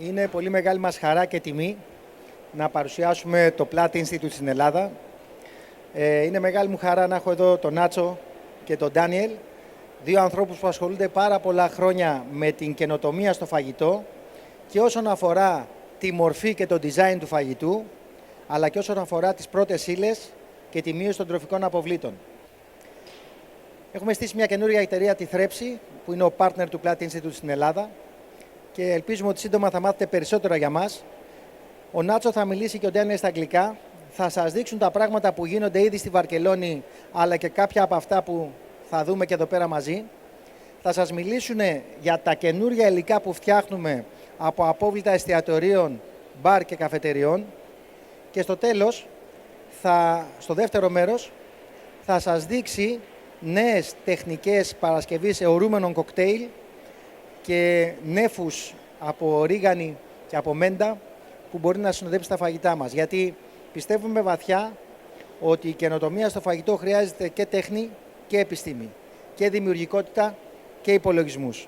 Είναι πολύ μεγάλη μας χαρά και τιμή να παρουσιάσουμε το Plat Institute στην Ελλάδα. Είναι μεγάλη μου χαρά να έχω εδώ τον Νάτσο και τον Ντάνιελ, δύο ανθρώπους που ασχολούνται πάρα πολλά χρόνια με την καινοτομία στο φαγητό και όσον αφορά τη μορφή και το design του φαγητού, αλλά και όσον αφορά τις πρώτες ύλες και τη μείωση των τροφικών αποβλήτων. Έχουμε στήσει μια καινούργια εταιρεία, τη Θρέψη, που είναι ο partner του Plat Institute στην Ελλάδα και ελπίζουμε ότι σύντομα θα μάθετε περισσότερα για μας. Ο Νάτσο θα μιλήσει και ο Ντάνιελ στα αγγλικά. Θα σας δείξουν τα πράγματα που γίνονται ήδη στη Βαρκελόνη, αλλά και κάποια από αυτά που θα δούμε και εδώ πέρα μαζί. Θα σας μιλήσουν για τα καινούργια υλικά που φτιάχνουμε από απόβλητα εστιατορίων, μπαρ και καφετεριών. Και στο τέλος, στο δεύτερο μέρος, θα σας δείξει νέες τεχνικές παρασκευής αιωρούμενων κοκτέιλ και νέφους από ρίγανη και από μέντα που μπορεί να συνοδέψει τα φαγητά μας. Γιατί πιστεύουμε βαθιά ότι η καινοτομία στο φαγητό χρειάζεται και τέχνη και επιστήμη και δημιουργικότητα και υπολογισμούς.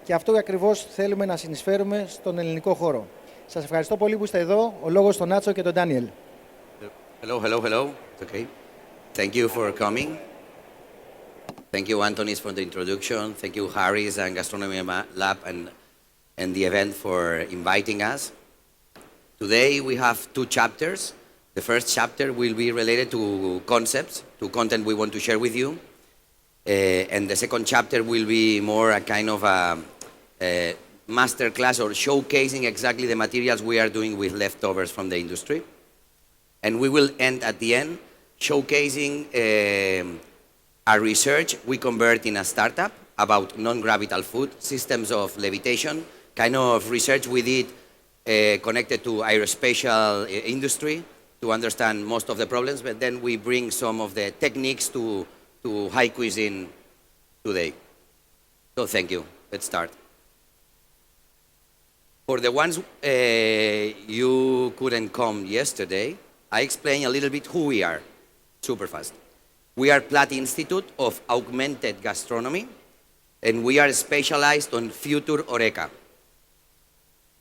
Και αυτό ακριβώς θέλουμε να συνεισφέρουμε στον ελληνικό χώρο. Σας ευχαριστώ πολύ που είστε εδώ. Ο λόγος στον Νάτσο και τον Ντάνιελ. Hello. Okay. Thank you for coming. Thank you, Antonis, for the introduction. Thank you, Harris and Gastronomy Lab and the event for inviting us. Today we have two chapters. The first chapter will be related to concepts, to content we want to share with you. And the second chapter will be more a kind of a masterclass or showcasing exactly the materials we are doing with leftovers from the industry. And we will end at the end showcasing our research we convert in a startup about non-gravital food, systems of levitation, kind of research we did connected to aerospatial industry to understand most of the problems, but then we bring some of the techniques to high cuisine today. So thank you. Let's start. For the ones you couldn't come yesterday, I explain a little bit who we are, super fast. We are Plat Institute of Augmented Gastronomy, and we are specialized on future HORECA.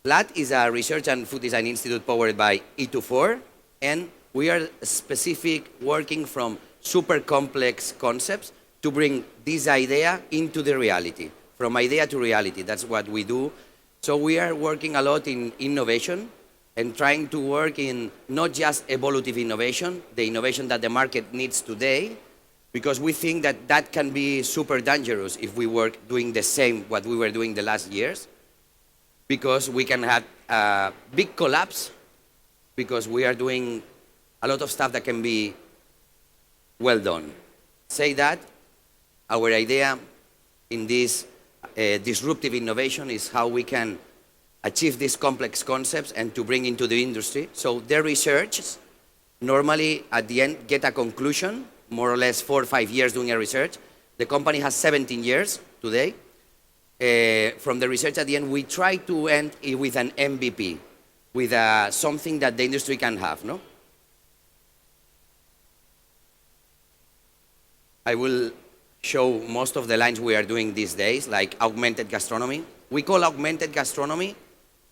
Plat is a research and food design institute powered by E24, and we are specific working from super complex concepts to bring this idea into the reality, from idea to reality. That's what we do. So we are working a lot in innovation and trying to work in not just evolutive innovation, the innovation that the market needs today, because we think that that can be super dangerous if we work doing the same what we were doing the last years, because we can have a big collapse, because we are doing a lot of stuff that can be well done. Say that, our idea in this disruptive innovation is how we can achieve these complex concepts and to bring into the industry. So their research normally at the end get a conclusion, more or less 4 or 5 years doing a research. The company has 17 years today. From the research at the end, we try to end with an MVP, with something that the industry can have, no? I will show most of the lines we are doing these days, like augmented gastronomy. We call augmented gastronomy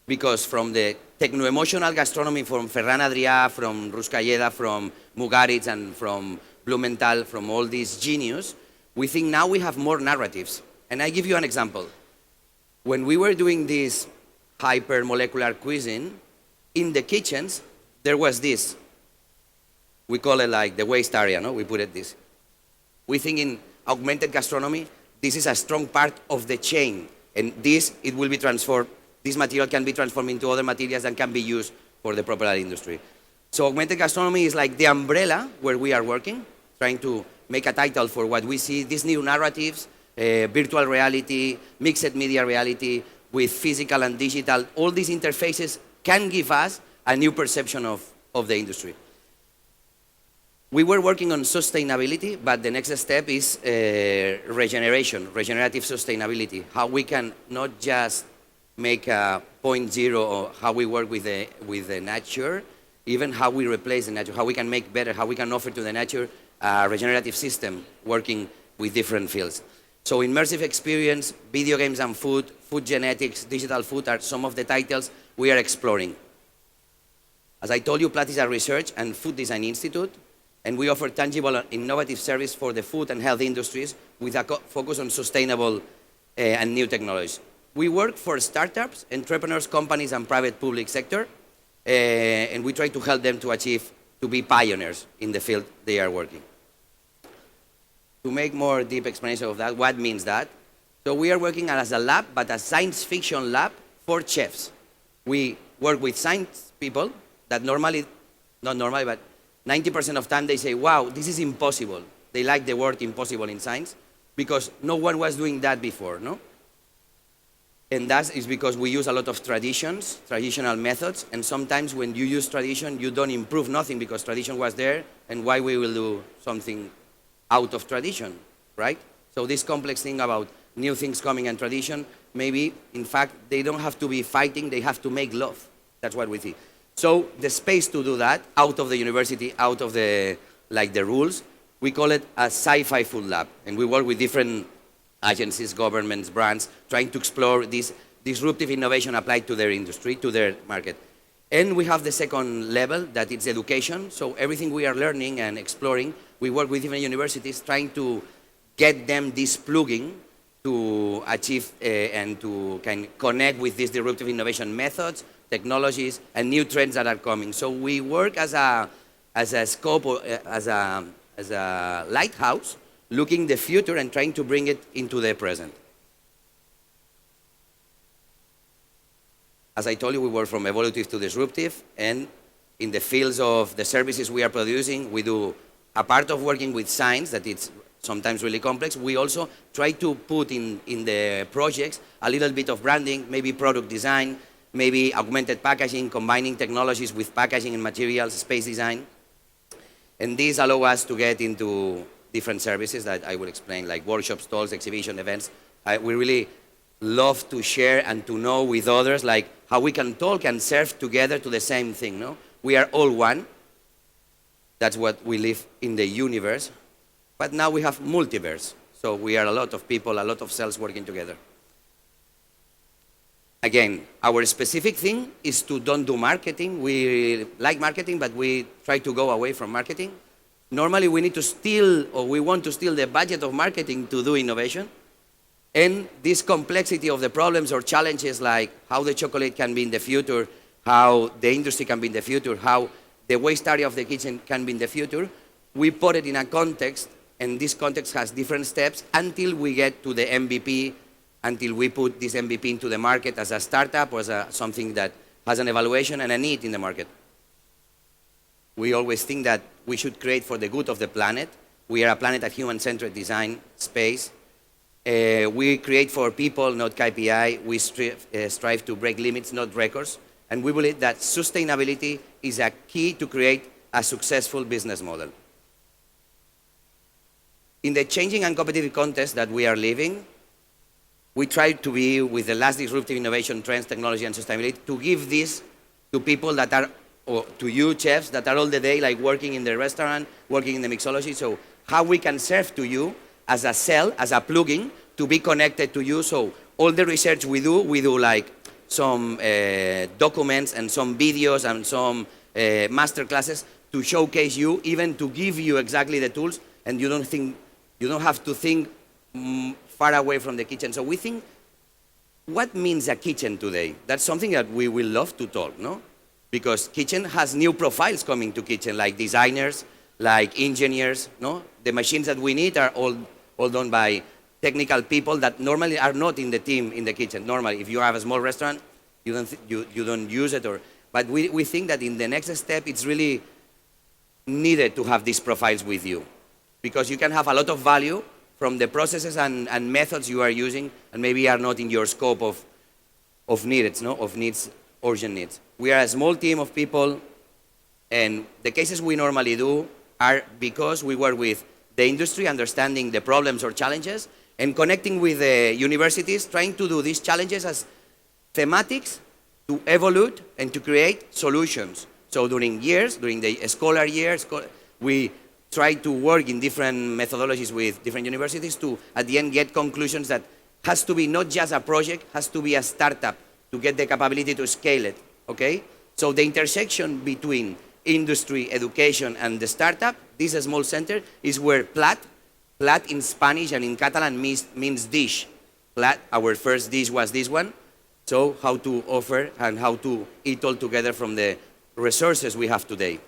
because from the techno-emotional gastronomy from Ferran Adrià, from Ruscalleda, from Mugaritz, and from Blumenthal, from all these genius, we think now we have more narratives. And I give you an example. When we were doing this hyper-molecular cuisine, in the kitchens, there was this. We call it like the waste area, no? We put it this. We think in augmented gastronomy, this is a strong part of the chain. And it will be transformed. This material can be transformed into other materials and can be used for the proper industry. So augmented gastronomy is like the umbrella where we are working, trying to make a title for what we see, these new narratives, virtual reality, mixed media reality with physical and digital. All these interfaces can give us a new perception of the industry. We were working on sustainability, but the next step is regenerative sustainability. How we can not just make a 0.0 or how we work with the nature, even how we replace the nature, how we can make better, how we can offer to the nature a regenerative system working with different fields. So immersive experience, video games and food, food genetics, digital food are some of the titles we are exploring. As I told you, Plat is a research and food design institute, and we offer tangible and innovative service for the food and health industries with a focus on sustainable and new technologies. We work for startups, entrepreneurs, companies, and private public sector, and we try to help them to achieve, to be pioneers in the field they are working. To make more deep explanation of that, what means that? So we are working as a lab, but a science fiction lab for chefs. We work with science people that normally, not normally, but 90% of time they say, wow, this is impossible. They like the word impossible in science because no one was doing that before, no? And that is because we use a lot of traditions, traditional methods, and sometimes when you use tradition, you don't improve nothing because tradition was there, and why we will do something out of tradition, right? So this complex thing about new things coming and tradition, maybe, in fact, they don't have to be fighting, they have to make love. That's what we think. So the space to do that, out of the university, out of the rules, we call it a sci-fi food lab. And we work with different agencies, governments, brands, trying to explore this disruptive innovation applied to their industry, to their market. And we have the second level, that it's education. So everything we are learning and exploring, we work with different universities trying to get them this plugging to achieve and to connect with these disruptive innovation methods, technologies, and new trends that are coming. So we work as a scope, or as a lighthouse, looking the future and trying to bring it into the present. As I told you, we work from evolutive to disruptive, and in the fields of the services we are producing, we do a part of working with science that it's sometimes really complex. We also try to put in the projects a little bit of branding, maybe product design, maybe augmented packaging, combining technologies with packaging and materials, space design. And these allow us to get into different services that I will explain, like workshops, stalls, exhibition, events. We really love to share and to know with others, like how we can talk and serve together to the same thing, no? We are all one. That's what we live in the universe. But now we have multiverse. So we are a lot of people, a lot of cells working together. Again, our specific thing is to don't do marketing. We like marketing, but we try to go away from marketing. Normally we need to steal, or we want to steal the budget of marketing to do innovation. And this complexity of the problems or challenges, like how the chocolate can be in the future, how the industry can be in the future, how the waste area of the kitchen can be in the future, we put it in a context, and this context has different steps until we get to the MVP, until we put this MVP into the market as a startup or as something that has an evaluation and a need in the market. We always think that we should create for the good of the planet. We are a planet of human-centered design space. We create for people, not KPI. We strive to break limits, not records. And we believe that sustainability is a key to create a successful business model. In the changing and competitive context that we are living, we try to be with the last disruptive innovation, trends, technology, and sustainability, to give this to people that are, or to you chefs that are all the day like working in the restaurant, working in the mixology. So how we can serve to you as a cell, as a plugin, to be connected to you. So all the research we do like some documents and some videos and some master classes to showcase you, even to give you exactly the tools, and you don't have to think far away from the kitchen. So we think, what means a kitchen today? That's something that we will love to talk, no? Because kitchen has new profiles coming to kitchen, like designers, like engineers, no? The machines that we need are all done by technical people that normally are not in the team in the kitchen. Normally, if you have a small restaurant, you don't use it. But we think that in the next step, it's really needed to have these profiles with you, because you can have a lot of value from the processes and methods you are using, and maybe are not in your scope of needs, no? Of needs, urgent needs. We are a small team of people, and the cases we normally do are because we work with the industry, understanding the problems or challenges, and connecting with the universities, trying to do these challenges as thematics to evolve and to create solutions. So during the scholar years, we try to work in different methodologies with different universities to, at the end, get conclusions that has to be not just a project, has to be a startup to get the capability to scale it, okay? So the intersection between industry, education, and the startup, this small center, is where Plat in Spanish and in Catalan means dish. Plat, our first dish was this one. So how to offer and how to eat all together from the resources we have today.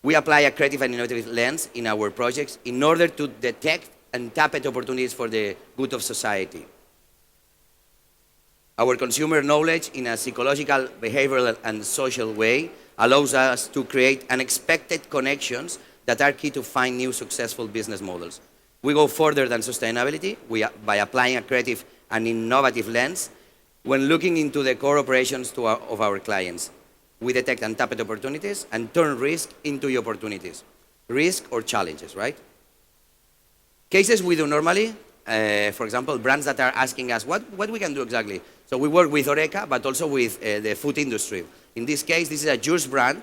We apply a creative and innovative lens in our projects in order to detect and tap at opportunities for the good of society. Our consumer knowledge in a psychological, behavioral, and social way allows us to create unexpected connections that are key to find new successful business models. We go further than sustainability by applying a creative and innovative lens when looking into the core operations of our clients. We detect and tap at opportunities and turn risk into opportunities. Risk or challenges, right? Cases we do normally, for example, brands that are asking us what we can do exactly. So we work with HORECA, but also with the food industry. In this case, this is a juice brand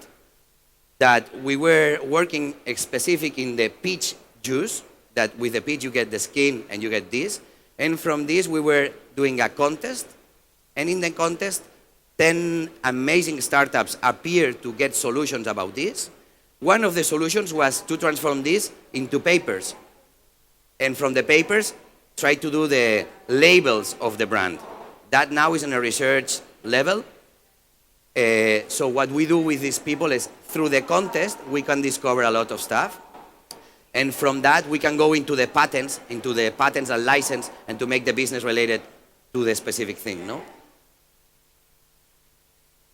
that we were working specific in the peach juice, that with the peach you get the skin and you get this. And from this we were doing a contest, and in the contest 10 amazing startups appeared to get solutions about this. One of the solutions was to transform this into papers. And from the papers, try to do the labels of the brand. That now is in a research level. So what we do with these people is, through the contest, we can discover a lot of stuff. And from that, we can go into the patents and license, and to make the business related to the specific thing, no?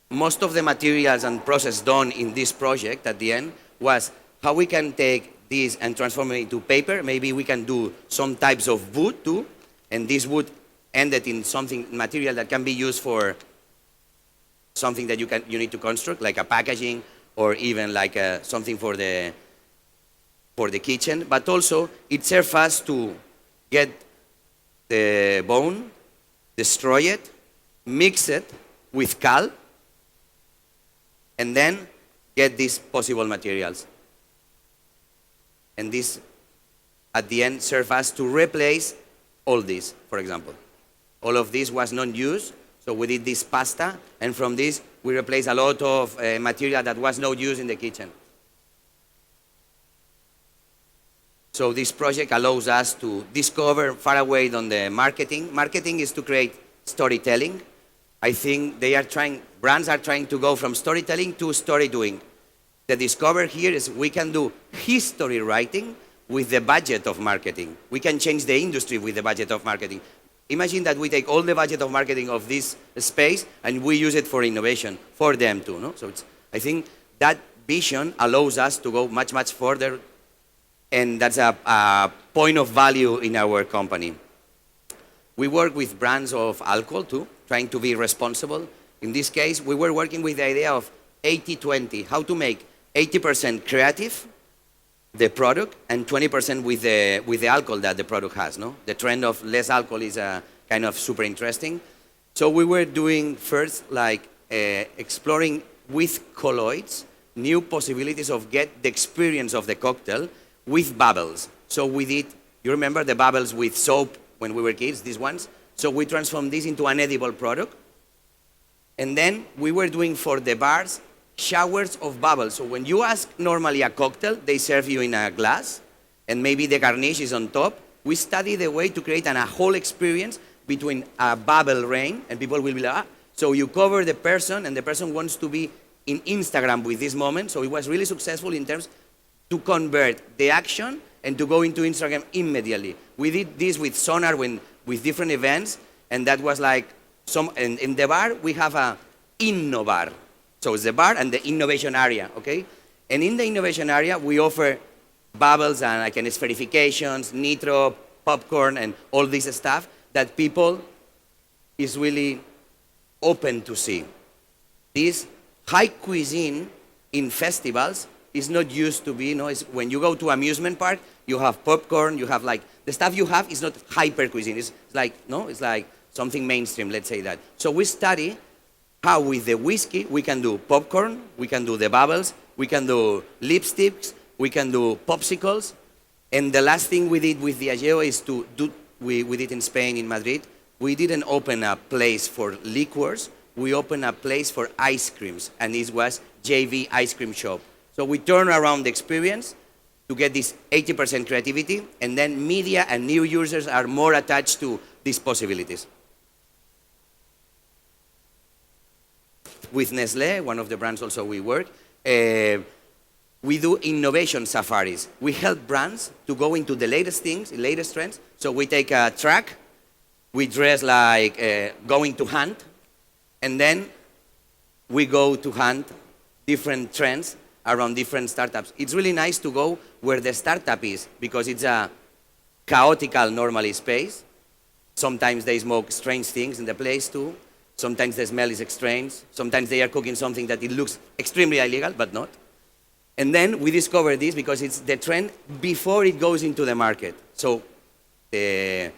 Most of the materials and process done in this project at the end was how we can take this and transform it into paper. Maybe we can do some types of wood too, and this wood ended in something material that can be used for something that you need to construct, like a packaging, or even like something for the kitchen. But also it serves us to get the bone, destroy it, mix it with cal, and then get these possible materials. And this, at the end, serves us to replace all this, for example. All of this was non-use, so we did this pasta, and from this, we replaced a lot of material that was no use in the kitchen. So this project allows us to discover far away on the marketing. Marketing is to create storytelling. I think brands are trying to go from storytelling to story doing. The discover here is we can do history writing with the budget of marketing. We can change the industry with the budget of marketing. Imagine that we take all the budget of marketing of this space and we use it for innovation, for them too, no? So I think that vision allows us to go much, much further, and that's a point of value in our company. We work with brands of alcohol too, trying to be responsible. In this case, we were working with the idea of 80-20, how to make 80% creative, the product, and 20% with the alcohol that the product has, no? The trend of less alcohol is kind of super interesting. So we were doing first like exploring with colloids new possibilities of get the experience of the cocktail with bubbles. So we did, you remember the bubbles with soap when we were kids, these ones? So we transformed this into an edible product. And then we were doing for the bars showers of bubbles. So when you ask normally a cocktail, they serve you in a glass, and maybe the garnish is on top. We study the way to create a whole experience between a bubble rain, and people will be like, so you cover the person, and the person wants to be in Instagram with this moment. So it was really successful in terms to convert the action and to go into Instagram immediately. We did this with Sonar with different events, and that was like, in the bar, we have a InnoBar. So it's the bar and the innovation area, okay? And in the innovation area, we offer bubbles and like spherifications, nitro, popcorn, and all this stuff that people is really open to see. This high cuisine in festivals is not used to be, it's when you go to amusement park, you have popcorn, you have like, the stuff you have is not hyper cuisine. It's like, it's like something mainstream, let's say that. So we study how with the whiskey we can do popcorn, we can do the bubbles, we can do lipsticks, we can do popsicles. And the last thing we did with Diageo is to do, we did in Spain, in Madrid, we didn't open a place for liquors, we opened a place for ice creams, and this was JV Ice Cream Shop. So we turn around the experience to get this 80% creativity, and then media and new users are more attached to these possibilities. With Nestlé, one of the brands also we work, we do innovation safaris. We help brands to go into the latest things, the latest trends. So we take a track, we dress like going to hunt, and then we go to hunt different trends around different startups. It's really nice to go where the startup is, because it's a chaotical, normally space. Sometimes they smoke strange things in the place too. Sometimes the smell is strange. Sometimes they are cooking something that it looks extremely illegal, but not. And then we discover this because it's the trend before it goes into the market. So the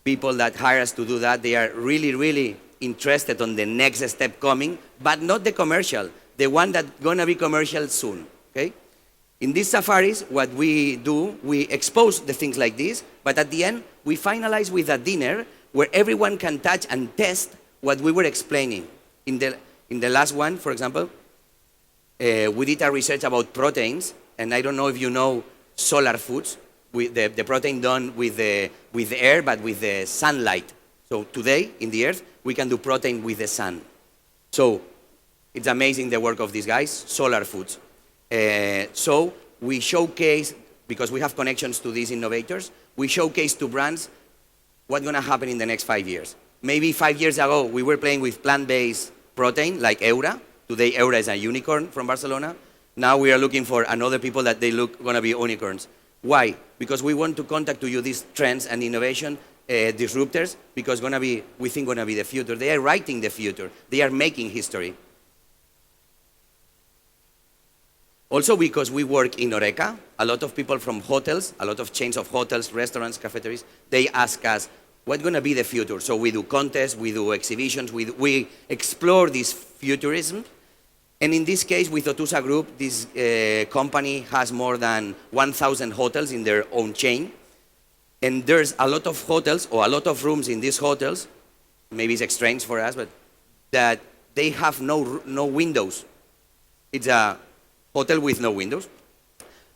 people that hire us to do that, they are really, really interested on the next step coming, but not the commercial, the one that's gonna be commercial soon, okay? In these safaris, what we do, we expose the things like this, but at the end, we finalize with a dinner where everyone can touch and test what we were explaining. In the last one, for example, we did a research about proteins, and I don't know if you know solar foods, with the protein done with the air, but with the sunlight. So today, in the earth, we can do protein with the sun. So it's amazing the work of these guys, solar foods. So we showcase, because we have connections to these innovators, we showcase to brands what's gonna happen in the next 5 years. Maybe 5 years ago, we were playing with plant-based protein, like Eura. Today, Eura is a unicorn from Barcelona. Now we are looking for another people that they look gonna be unicorns. Why? Because we want to contact to you these trends and innovation disruptors, because we think gonna be the future. They are writing the future. They are making history. Also because we work in HORECA, a lot of people from hotels, a lot of chains of hotels, restaurants, cafeterias, they ask us, what's gonna be the future? So we do contests, we do exhibitions, we explore this futurism. And in this case, with Otusa Group, this company has more than 1,000 hotels in their own chain. And there's a lot of hotels, or a lot of rooms in these hotels, maybe it's strange for us, but that they have no windows. It's a hotel with no windows.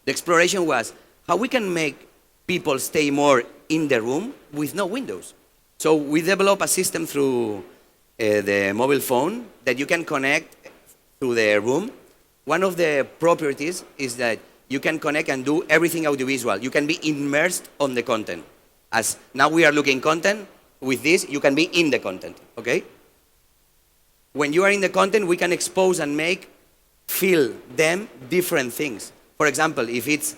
The exploration was how we can make people stay more in the room with no windows. So we developed a system through the mobile phone that you can connect to the room. One of the properties is that you can connect and do everything audiovisual. You can be immersed on the content. As now we are looking content, with this you can be in the content, okay? When you are in the content, we can expose and feel them different things. For example, if it's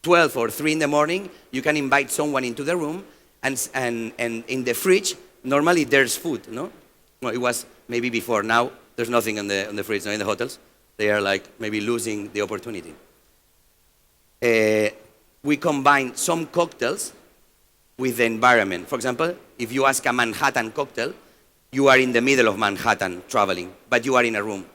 12 or 3 in the morning, you can invite someone into the room, and in the fridge, normally there's food, no? Well, it was maybe before. Now there's nothing on the fridge, no, in the hotels. They are like maybe losing the opportunity. We combine some cocktails with the environment. For example, if you ask a Manhattan cocktail, you are in the middle of Manhattan traveling, but you are in a room.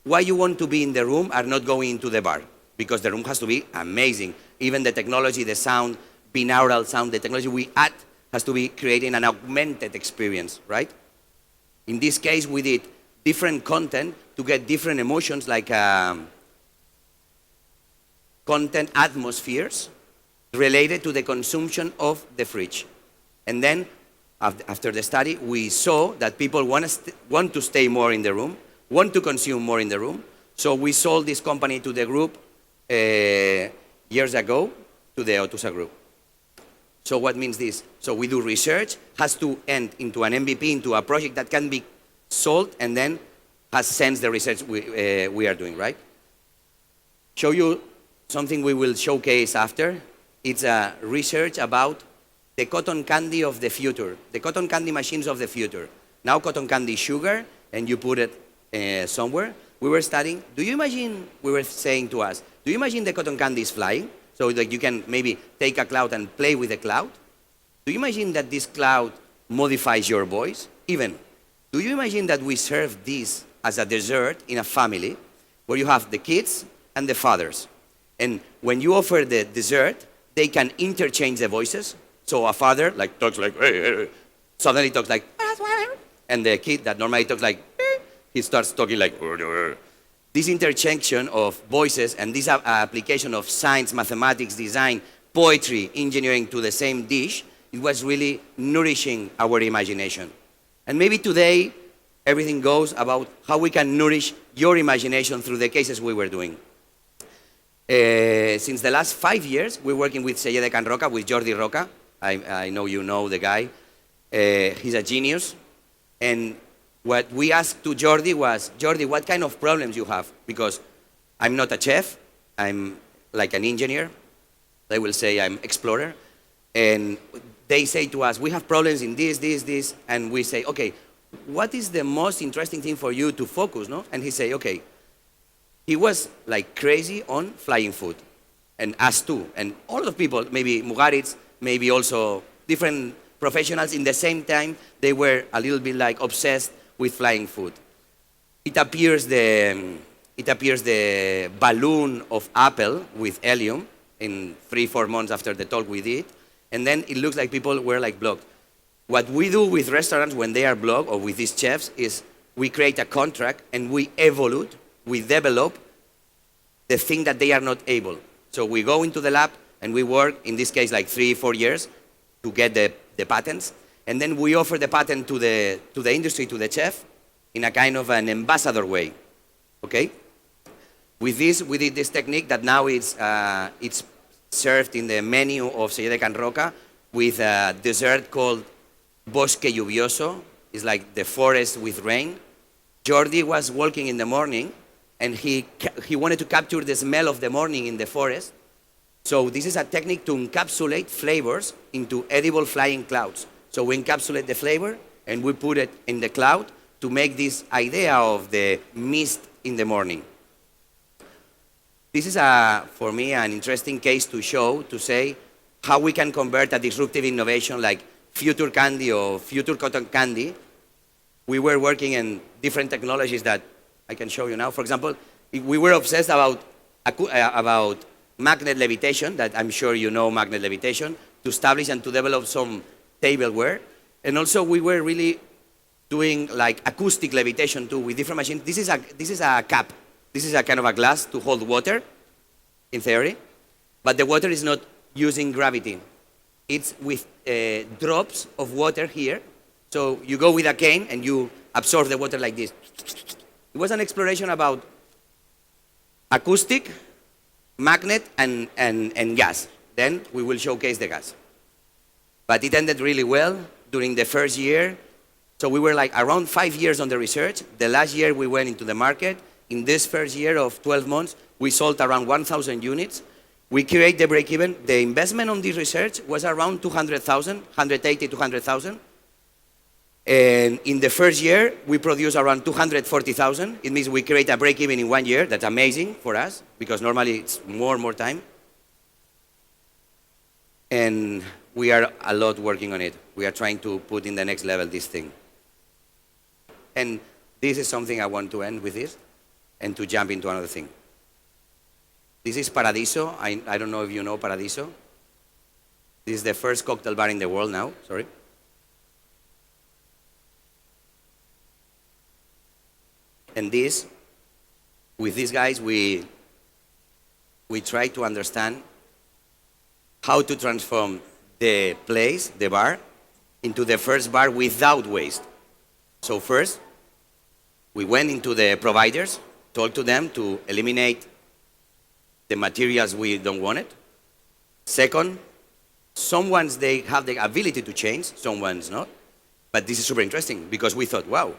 Why you want to be in the room are not going into the bar? Because the room has to be amazing. Even the technology, the sound, binaural sound, the technology we add has to be creating an augmented experience, right? In this case, we did different content to get different emotions, like content atmospheres related to the consumption of the fridge. And then, after the study, we saw that people want to stay more in the room, want to consume more in the room. So we sold this company to the group years ago, to the Otusa Group. So what means this? So we do research, has to end into an MVP, into a project that can be sold, and then has sensed the research we are doing, right? Show you something we will showcase after. It's a research about the cotton candy of the future, the cotton candy machines of the future. Now cotton candy is sugar, and you put it somewhere. We were studying, we were saying to us, do you imagine the cotton candy is flying? So that you can maybe take a cloud and play with the cloud? Do you imagine that this cloud modifies your voice? Even, do you imagine that we serve this as a dessert in a family? where you have the kids and the fathers. And when you offer the dessert, they can interchange the voices. So a father like talks like, suddenly talks like, and the kid that normally talks like, he starts talking like, this intersection of voices and this application of science, mathematics, design, poetry, engineering to the same dish, it was really nourishing our imagination. And maybe today, everything goes about how we can nourish your imagination through the cases we were doing. Since the last 5 years, we're working with Celler de Can Roca, with Jordi Roca. I know you know the guy. He's a genius. And what we asked to Jordi was, Jordi, what kind of problems you have? Because I'm not a chef, I'm like an engineer. They will say I'm explorer. And they say to us, we have problems in this, and we say, okay, what is the most interesting thing for you to focus, no? And he say, okay, he was like crazy on flying food, and us too. And all of people, maybe Mugaritz, maybe also different professionals in the same time, they were a little bit like obsessed with flying food. It appears the balloon of Apple with helium in 3-4 months after the talk we did, and then it looks like people were like blocked. What we do with restaurants when they are blocked, or with these chefs, is we create a contract and we evolve, we develop the thing that they are not able. So we go into the lab and we work, in this case, like 3-4 years to get the patents. And then we offer the patent to the industry, to the chef, in a kind of an ambassador way, okay? With this, we did this technique that now it's served in the menu of Celler de Can Roca with a dessert called Bosque Lluvioso. It's like the forest with rain. Jordi was walking in the morning, and he wanted to capture the smell of the morning in the forest. So this is a technique to encapsulate flavors into edible flying clouds. So we encapsulate the flavor, and we put it in the cloud to make this idea of the mist in the morning. This is, for me, an interesting case to show, to say how we can convert a disruptive innovation like future candy or future cotton candy. We were working in different technologies that I can show you now. For example, we were obsessed about magnet levitation, that I'm sure you know magnet levitation, to establish and to develop some tableware. And also we were really doing like acoustic levitation too with different machines. This is a cap. This is a kind of a glass to hold water, in theory, but the water is not using gravity. It's with drops of water here. So you go with a cane and you absorb the water like this. It was an exploration about acoustic, magnet, and gas. Then we will showcase the gas. But it ended really well during the first year. So we were like around 5 years on the research. The last year we went into the market. In this first year of 12 months, we sold around 1,000 units. We create the break-even. The investment on this research was around 200,000, 180, 200,000. And in the first year, we produced around 240,000. It means we create a break-even in 1 year. That's amazing for us, because normally it's more time. And we are a lot working on it. We are trying to put in the next level this thing. And this is something I want to end with this, and to jump into another thing. This is Paradiso. I don't know if you know Paradiso. This is the first cocktail bar in the world now, sorry. And this, with these guys, we try to understand how to transform the place, the bar, into the first bar without waste. So first, we went into the providers, talked to them to eliminate the materials we don't want it. Second, some ones they have the ability to change, some ones not. But this is super interesting, because we thought, wow,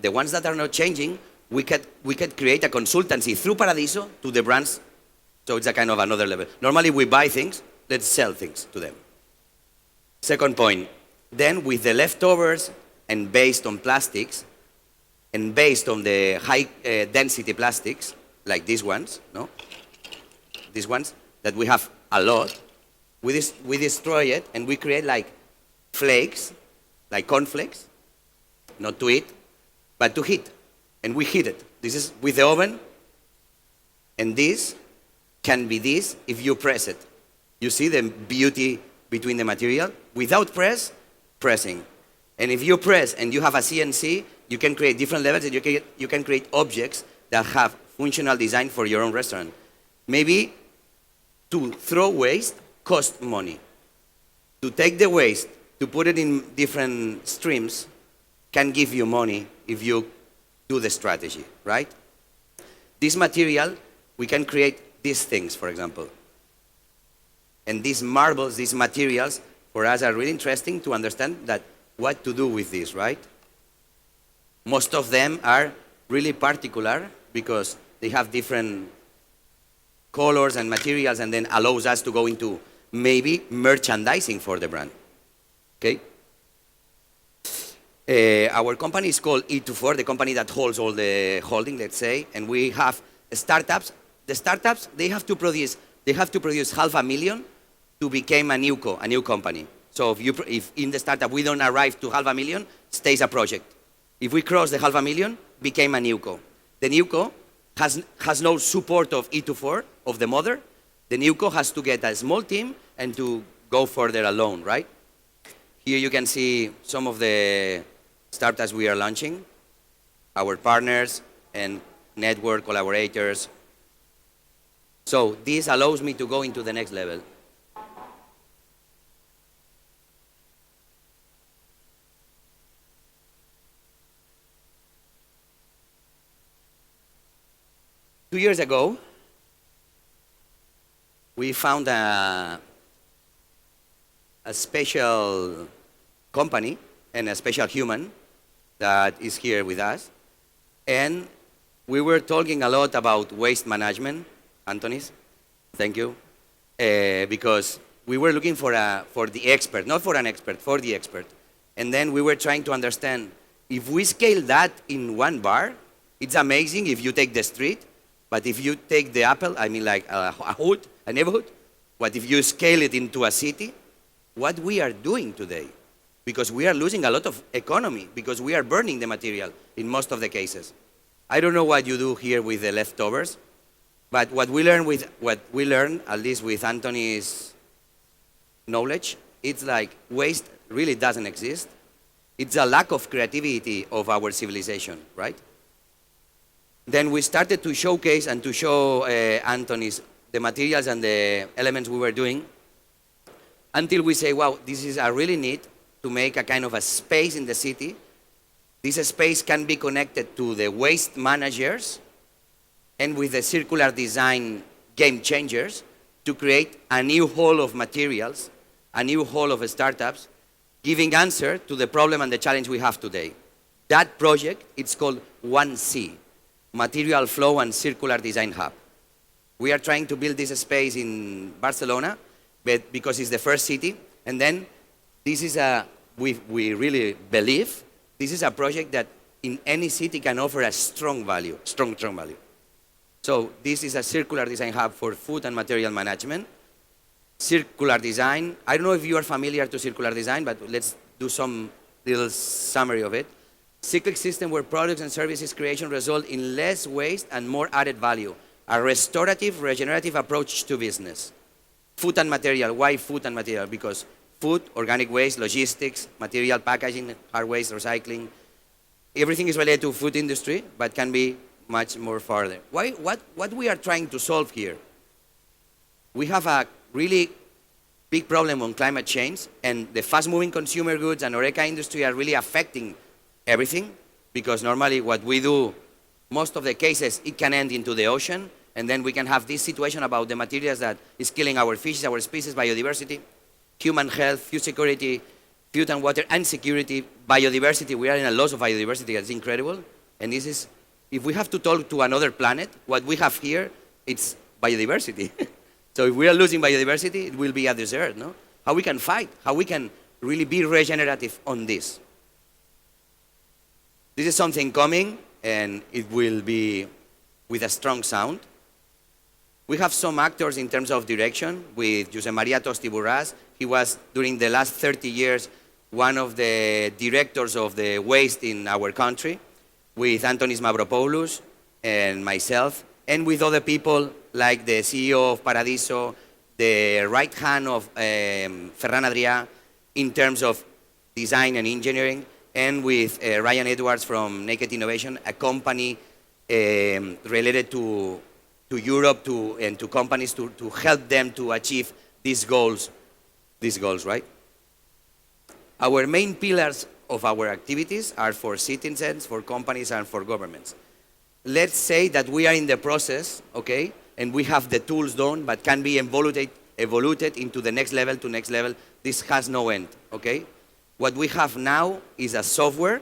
the ones that are not changing, we could create a consultancy through Paradiso to the brands. So it's a kind of another level. Normally we buy things, let's sell things to them. Second point, then with the leftovers and based on plastics, and based on the high density plastics, like these ones, no? These ones that we have a lot, we destroy it and we create like flakes, like cornflakes, not to eat, but to heat. And we heat it. This is with the oven, And this can be this if you press it. You see the beauty between the material? Without pressing. And if you press and you have a CNC, you can create different levels and you can create objects that have functional design for your own restaurant. Maybe to throw waste costs money. To take the waste, to put it in different streams, can give you money if you do the strategy, right? This material, we can create these things, for example. And these marbles, these materials, for us are really interesting to understand that what to do with this, right? Most of them are really particular because they have different colors and materials and then allows us to go into maybe merchandising for the brand, okay? Our company is called E24, the company that holds all the holding, let's say, and we have startups. The startups, they have to produce $500,000 to become a new company. So if in the startup we don't arrive to $500,000, stays a project. If we cross the $500,000, became a new co. The new co has no support of E24, of the mother. The new co has to get a small team and to go further alone, right? Here you can see some of the startups we are launching, our partners and network collaborators. So this allows me to go into the next level. Two years ago, we found a special company and a special human that is here with us. And we were talking a lot about waste management. Antonis, thank you. Because we were looking for the expert, not for an expert, for the expert. And then we were trying to understand, if we scale that in one bar, it's amazing if you take the street, but if you take the apple, I mean like a hood, a neighborhood, what if you scale it into a city? What we are doing today, because we are losing a lot of economy, because we are burning the material in most of the cases. I don't know what you do here with the leftovers, but what we learn, at least with Anthony's knowledge, it's like waste really doesn't exist. It's a lack of creativity of our civilization, right? Then we started to showcase and to show Anthony's the materials and the elements we were doing, until we say, wow, this is a really need to make a kind of a space in the city. This space can be connected to the waste managers and with the circular design game changers to create a new hall of materials, a new hall of startups, giving answer to the problem and the challenge we have today. That project, it's called 1C, Material Flow and Circular Design Hub. We are trying to build this space in Barcelona, but because it's the first city, and then this is we really believe this is a project that in any city can offer a strong value, strong value. So this is a circular design hub for food and material management. Circular design, I don't know if you are familiar to circular design, but let's do some little summary of it. Cyclic system where products and services creation result in less waste and more added value. A restorative, regenerative approach to business. Food and material, why food and material? Because food, organic waste, logistics, material packaging, hard waste, recycling, everything is related to food industry, but can be much more further. What we are trying to solve here? We have a really big problem on climate change, and the fast-moving consumer goods and HORECA industry are really affecting everything, because normally what we do, most of the cases, it can end into the ocean, and then we can have this situation about the materials that is killing our fishes, our species, biodiversity, human health, food security, food and water, and security, biodiversity. We are in a loss of biodiversity that's incredible, and this is, if we have to talk to another planet, what we have here, it's biodiversity. So if we are losing biodiversity, it will be a desert, no? How we can fight, how we can really be regenerative on this. This is something coming, and it will be with a strong sound. We have some actors in terms of direction with José María Tosti Burras. He was, during the last 30 years, one of the directors of the waste in our country, with Antonis Mavropoulos and myself, and with other people like the CEO of Paradiso, the right hand of Ferran Adrià in terms of design and engineering, and with Ryan Edwards from Naked Innovation, a company related to Europe and to companies to help them to achieve these goals, right? Our main pillars of our activities are for citizens, for companies, and for governments. Let's say that we are in the process, okay, and we have the tools done, but can be evoluted into the next level to next level. This has no end, okay? What we have now is a software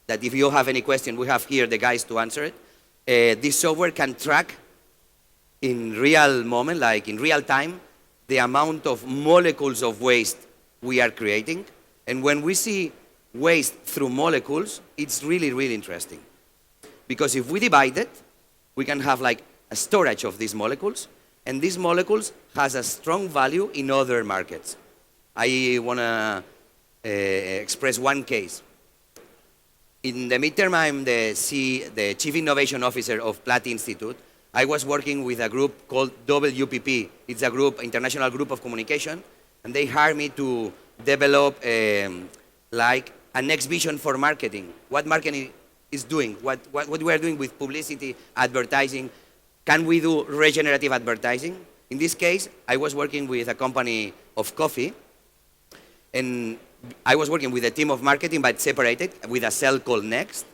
that if you have any question, we have here the guys to answer it. This software can track in real moment, like in real time, the amount of molecules of waste we are creating. And when we see waste through molecules, it's really, really interesting. Because if we divide it, we can have like a storage of these molecules, and these molecules has a strong value in other markets. I want to express one case. In the midterm, I'm the Chief Innovation Officer of Plat Institute. I was working with a group called WPP. It's a group, international group of communication, and they hired me to develop like a next vision for marketing. What marketing is doing, what we are doing with publicity, advertising. Can we do regenerative advertising? In this case, I was working with a company of coffee, and I was working with a team of marketing, but separated with a cell called Next.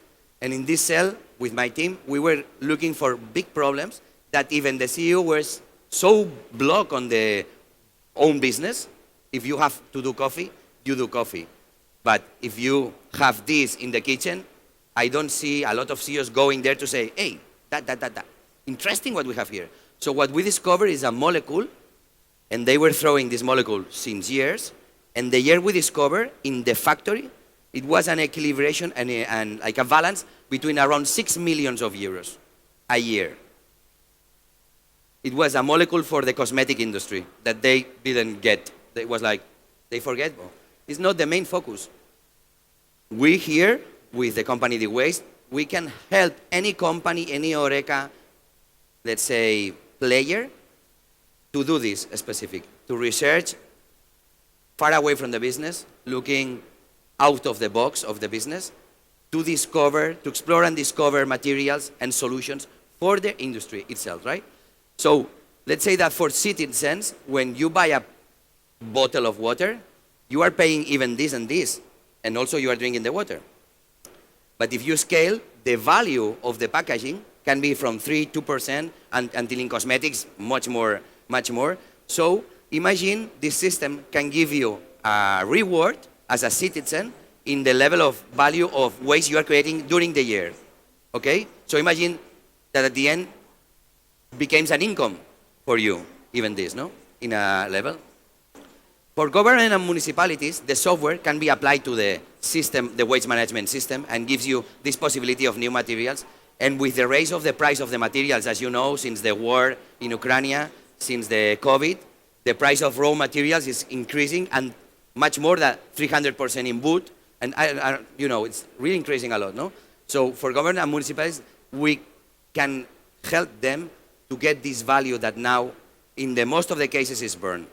And in this cell, with my team, we were looking for big problems that even the CEO was so blocked on their own business. If you have to do coffee, you do coffee. But if you have this in the kitchen, I don't see a lot of CEOs going there to say, hey, that. Interesting what we have here. So what we discovered is a molecule, and they were throwing this molecule since years. And the year we discovered in the factory, it was an equilibration and like a balance between around 6 million euros a year. It was a molecule for the cosmetic industry that they didn't get. It was like, they forget. It's not the main focus. We here, with the company The Waste, we can help any company, any HORECA, let's say, player, to do this specific, to research far away from the business, looking out of the box of the business, to discover, to explore and discover materials and solutions for the industry itself, right? So let's say that for citizens, when you buy a bottle of water, you are paying even this and this, and also you are drinking the water. But if you scale, the value of the packaging can be from 3-2%, and until in cosmetics, much more. So imagine this system can give you a reward as a citizen in the level of value of waste you are creating during the year, okay? So imagine that at the end becomes an income for you, even this, no? In a level. For government and municipalities, the software can be applied to the system, the waste management system, and gives you this possibility of new materials. And with the raise of the price of the materials, as you know, since the war in Ukraine, since the COVID, the price of raw materials is increasing, and much more than 300% in wood. And you know, it's really increasing a lot, no? So for government and municipalities, we can help them to get this value that now, in the most of the cases, is burned.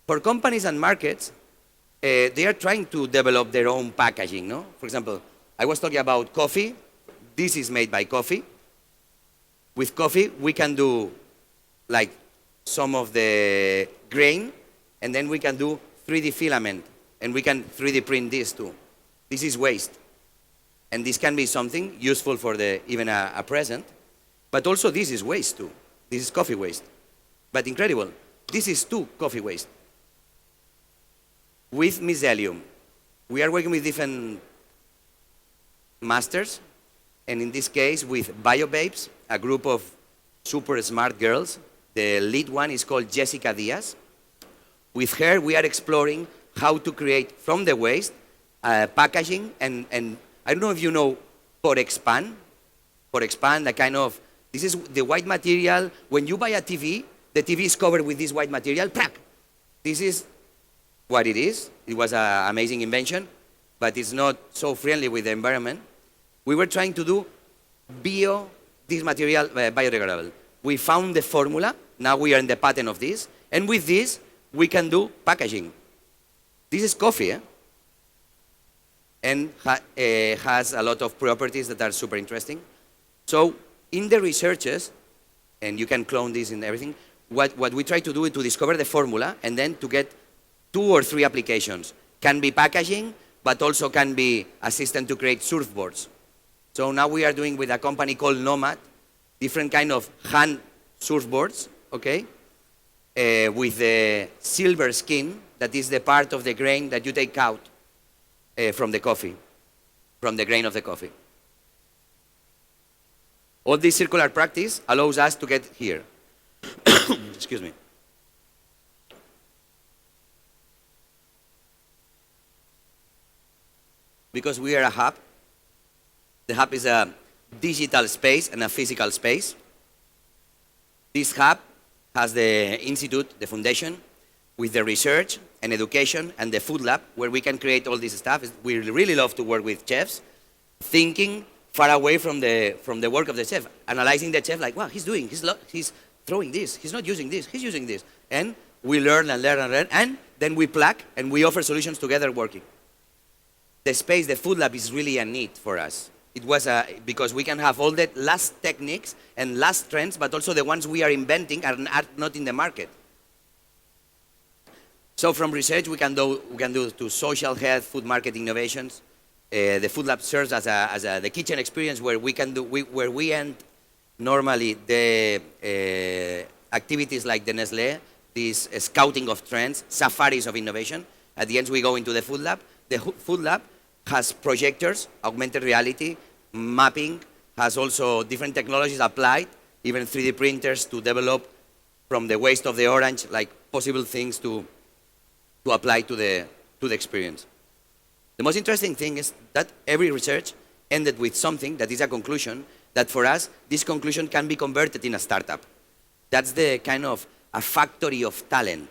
For companies and markets, they are trying to develop their own packaging, no? For example, I was talking about coffee. This is made by coffee. With coffee, we can do like some of the grain, and then we can do 3D filament, and we can 3D print this too. This is waste. And this can be something useful for even a present, but also this is waste too. This is coffee waste. But incredible, this is too coffee waste. With mycelium, we are working with different masters, and in this case with BioBabes, a group of super smart girls. The lead one is called Jessica Diaz. With her, we are exploring how to create from the waste packaging, and I don't know if you know HORECA, the kind of, this is the white material. When you buy a TV, the TV is covered with this white material. This is what it is. It was an amazing invention, but it's not so friendly with the environment. We were trying to do this material biodegradable. we found the formula. Now we are in the patent of this. And with this, we can do packaging. This is coffee, and has a lot of properties that are super interesting. So in the researches, and you can clone this and everything, what we try to do is to discover the formula and then to get 2 or 3 applications. Can be packaging, but also can be assistant to create surfboards. So now we are doing with a company called Nomad, different kind of hand surfboards, okay? With the silver skin, that is the part of the grain that you take out from the coffee, from the grain of the coffee. All this circular practice allows us to get here. Excuse me. Because we are a hub, the hub is a digital space and a physical space. This hub has the institute, the foundation, with the research and education and the food lab, where we can create all this stuff. We really love to work with chefs, thinking far away from the work of the chef, analyzing the chef like, wow, he's throwing this, he's not using this, he's using this. And we learn and learn and learn, and then we plug and we offer solutions together working. The space, the food lab is really a need for us. It was because we can have all the last techniques and last trends, but also the ones we are inventing are not in the market. So from research, we can do to social health, food market innovations. The food lab serves as the kitchen experience where we can do, where we end normally the activities like the Nestlé, this scouting of trends, safaris of innovation. At the end, we go into the food lab. The food lab has projectors, augmented reality, mapping, has also different technologies applied, even 3D printers to develop from the waste of the orange, like possible things to apply to the experience. The most interesting thing is that every research ended with something that is a conclusion that for us, this conclusion can be converted in a startup. That's the kind of a factory of talent.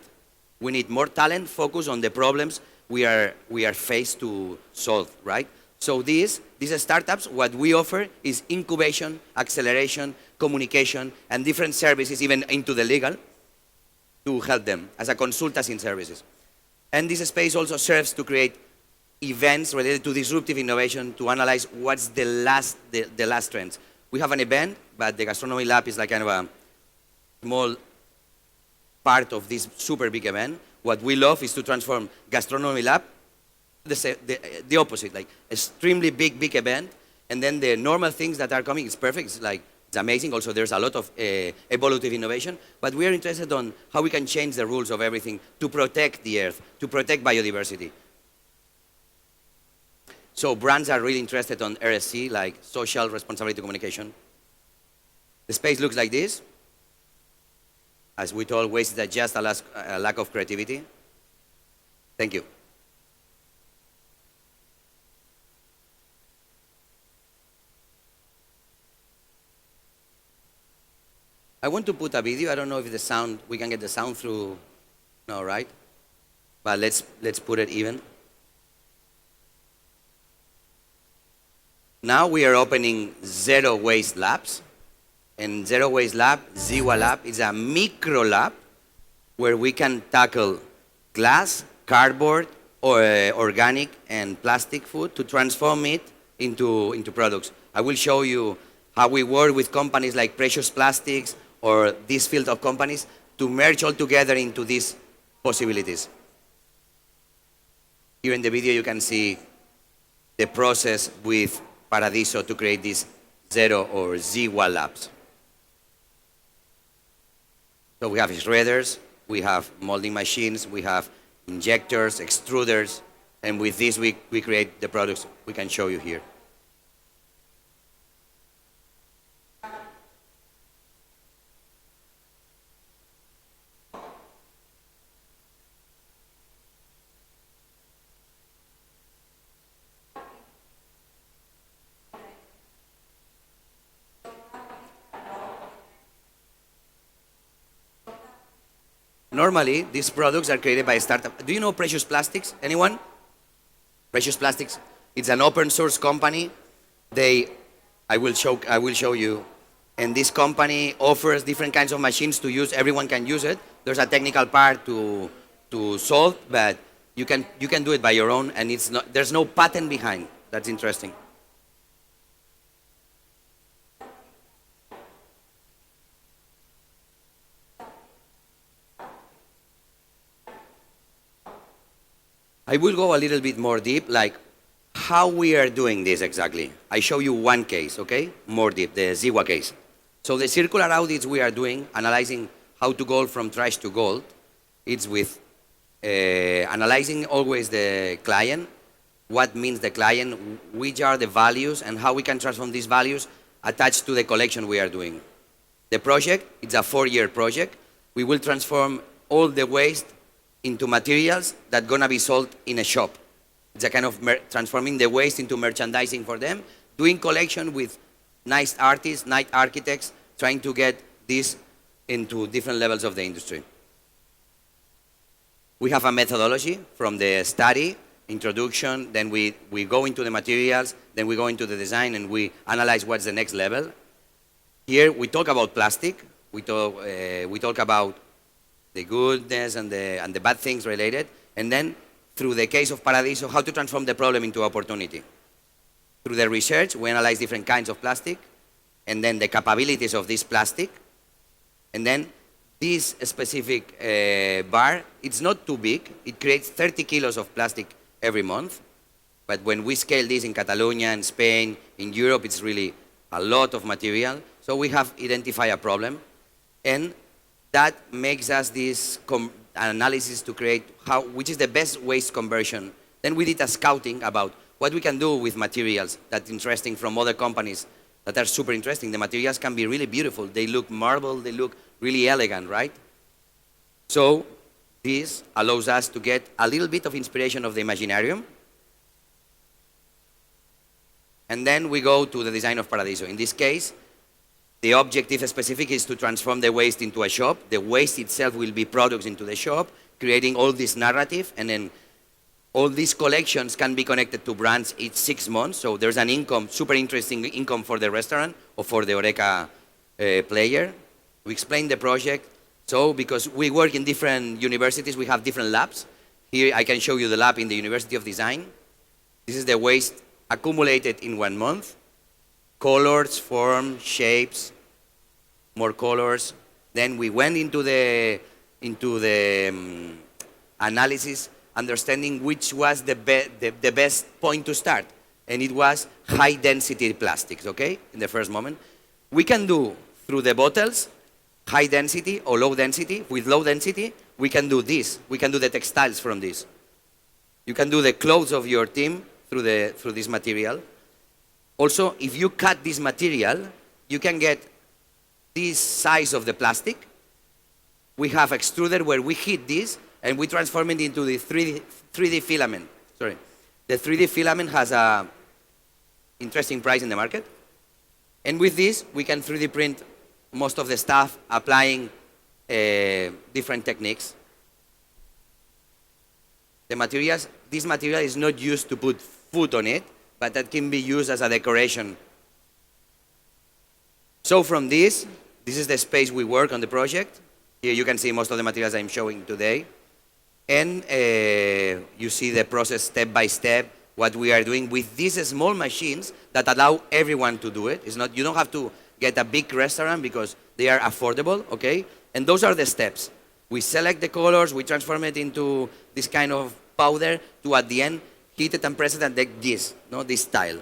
We need more talent, focus on the problems we are faced to solve, right? So these startups, what we offer is incubation, acceleration, communication, and different services, even into the legal, to help them as a consultancy in services. And this space also serves to create events related to disruptive innovation to analyze what's the last trends. We have an event, but the Gastronomy Lab is like kind of a small part of this super big event. What we love is to transform Gastronomy Lab, the opposite, like extremely big event, and then the normal things that are coming is perfect. It's amazing. Also, there's a lot of evolutive innovation, but we are interested on how we can change the rules of everything to protect the earth, to protect biodiversity. So brands are really interested on RSC, like social responsibility communication. The space looks like this. As we told, waste is just a lack of creativity. Thank you. I want to put a video. I don't know if the sound, we can get the sound through, no, right? But let's put it even. Now we are opening Zero Waste Labs. And Zero Waste Lab, Ziwa Lab, is a micro lab where we can tackle glass, cardboard, or organic and plastic food to transform it into products. I will show you how we work with companies like Precious Plastics or this field of companies to merge all together into these possibilities. Here in the video you can see the process with Paradiso to create these Zero or Ziwa labs. So we have shredders, we have molding machines, we have injectors, extruders, and with this we create the products we can show you here. Normally, these products are created by a startup. Do you know Precious Plastics? Anyone? Precious Plastics. It's an open source company. I will show you And this company offers different kinds of machines to use. Everyone can use it. There's a technical part to solve, but you can do it by your own, and there's no patent behind. That's interesting. I will go a little bit more deep, like how we are doing this exactly. I show you one case, okay? More deep, the Ziwa case. So the circular audits we are doing, analyzing how to go from trash to gold, it's with analyzing always the client, what means the client, which are the values, and how we can transform these values attached to the collection we are doing. The project, it's a 4-year project. We will transform all the waste into materials that are gonna be sold in a shop. It's a kind of transforming the waste into merchandising for them, doing collection with nice artists, nice architects, trying to get this into different levels of the industry. We have a methodology from the study, introduction, then we go into the materials, then we go into the design, and we analyze what's the next level. Here we talk about plastic, we talk about the goodness and the bad things related, and then through the case of Paradiso, how to transform the problem into opportunity. Through the research, we analyze different kinds of plastic, and then the capabilities of this plastic, and then this specific bar, it's not too big. It creates 30 kilos of plastic every month, but when we scale this in Catalonia, in Spain, in Europe, it's really a lot of material. So we have identified a problem, and that makes us this analysis to create which is the best waste conversion. Then we did a scouting about what we can do with materials that's interesting from other companies that are super interesting. The materials can be really beautiful. They look marble, they look really elegant, right? So this allows us to get a little bit of inspiration of the Imaginarium. And then we go to the design of Paradiso. In this case, the objective specific is to transform the waste into a shop. The waste itself will be products into the shop, creating all this narrative, and then all these collections can be connected to brands each 6 months. So there's an income, super interesting income for the restaurant or for the HORECA player. We explain the project. So because we work in different universities, we have different labs. Here I can show you the lab in the University of Design. This is the waste accumulated in 1 month. Colors, form, shapes, more colors. Then we went into the analysis, understanding which was the best point to start. And it was high density plastics, okay, in the first moment. We can do through the bottles, high density or low density. With low density, we can do this. We can do the textiles from this. You can do the clothes of your team through this material. Also, if you cut this material, you can get this size of the plastic. We have extruder where we heat this and we transform it into the 3D filament. Sorry. The 3D filament has a interesting price in the market. And with this, we can 3D print most of the stuff, applying different techniques. The materials, this material is not used to put food on it, but that can be used as a decoration. So from this is the space we work on the project. Here you can see most of the materials I'm showing today. And you see the process step by step, what we are doing with these small machines that allow everyone to do it. It's not, you don't have to get a big restaurant because they are affordable, okay? And those are the steps. We select the colors, we transform it into this kind of powder to at the end, heat it and press it and like this, no? This style.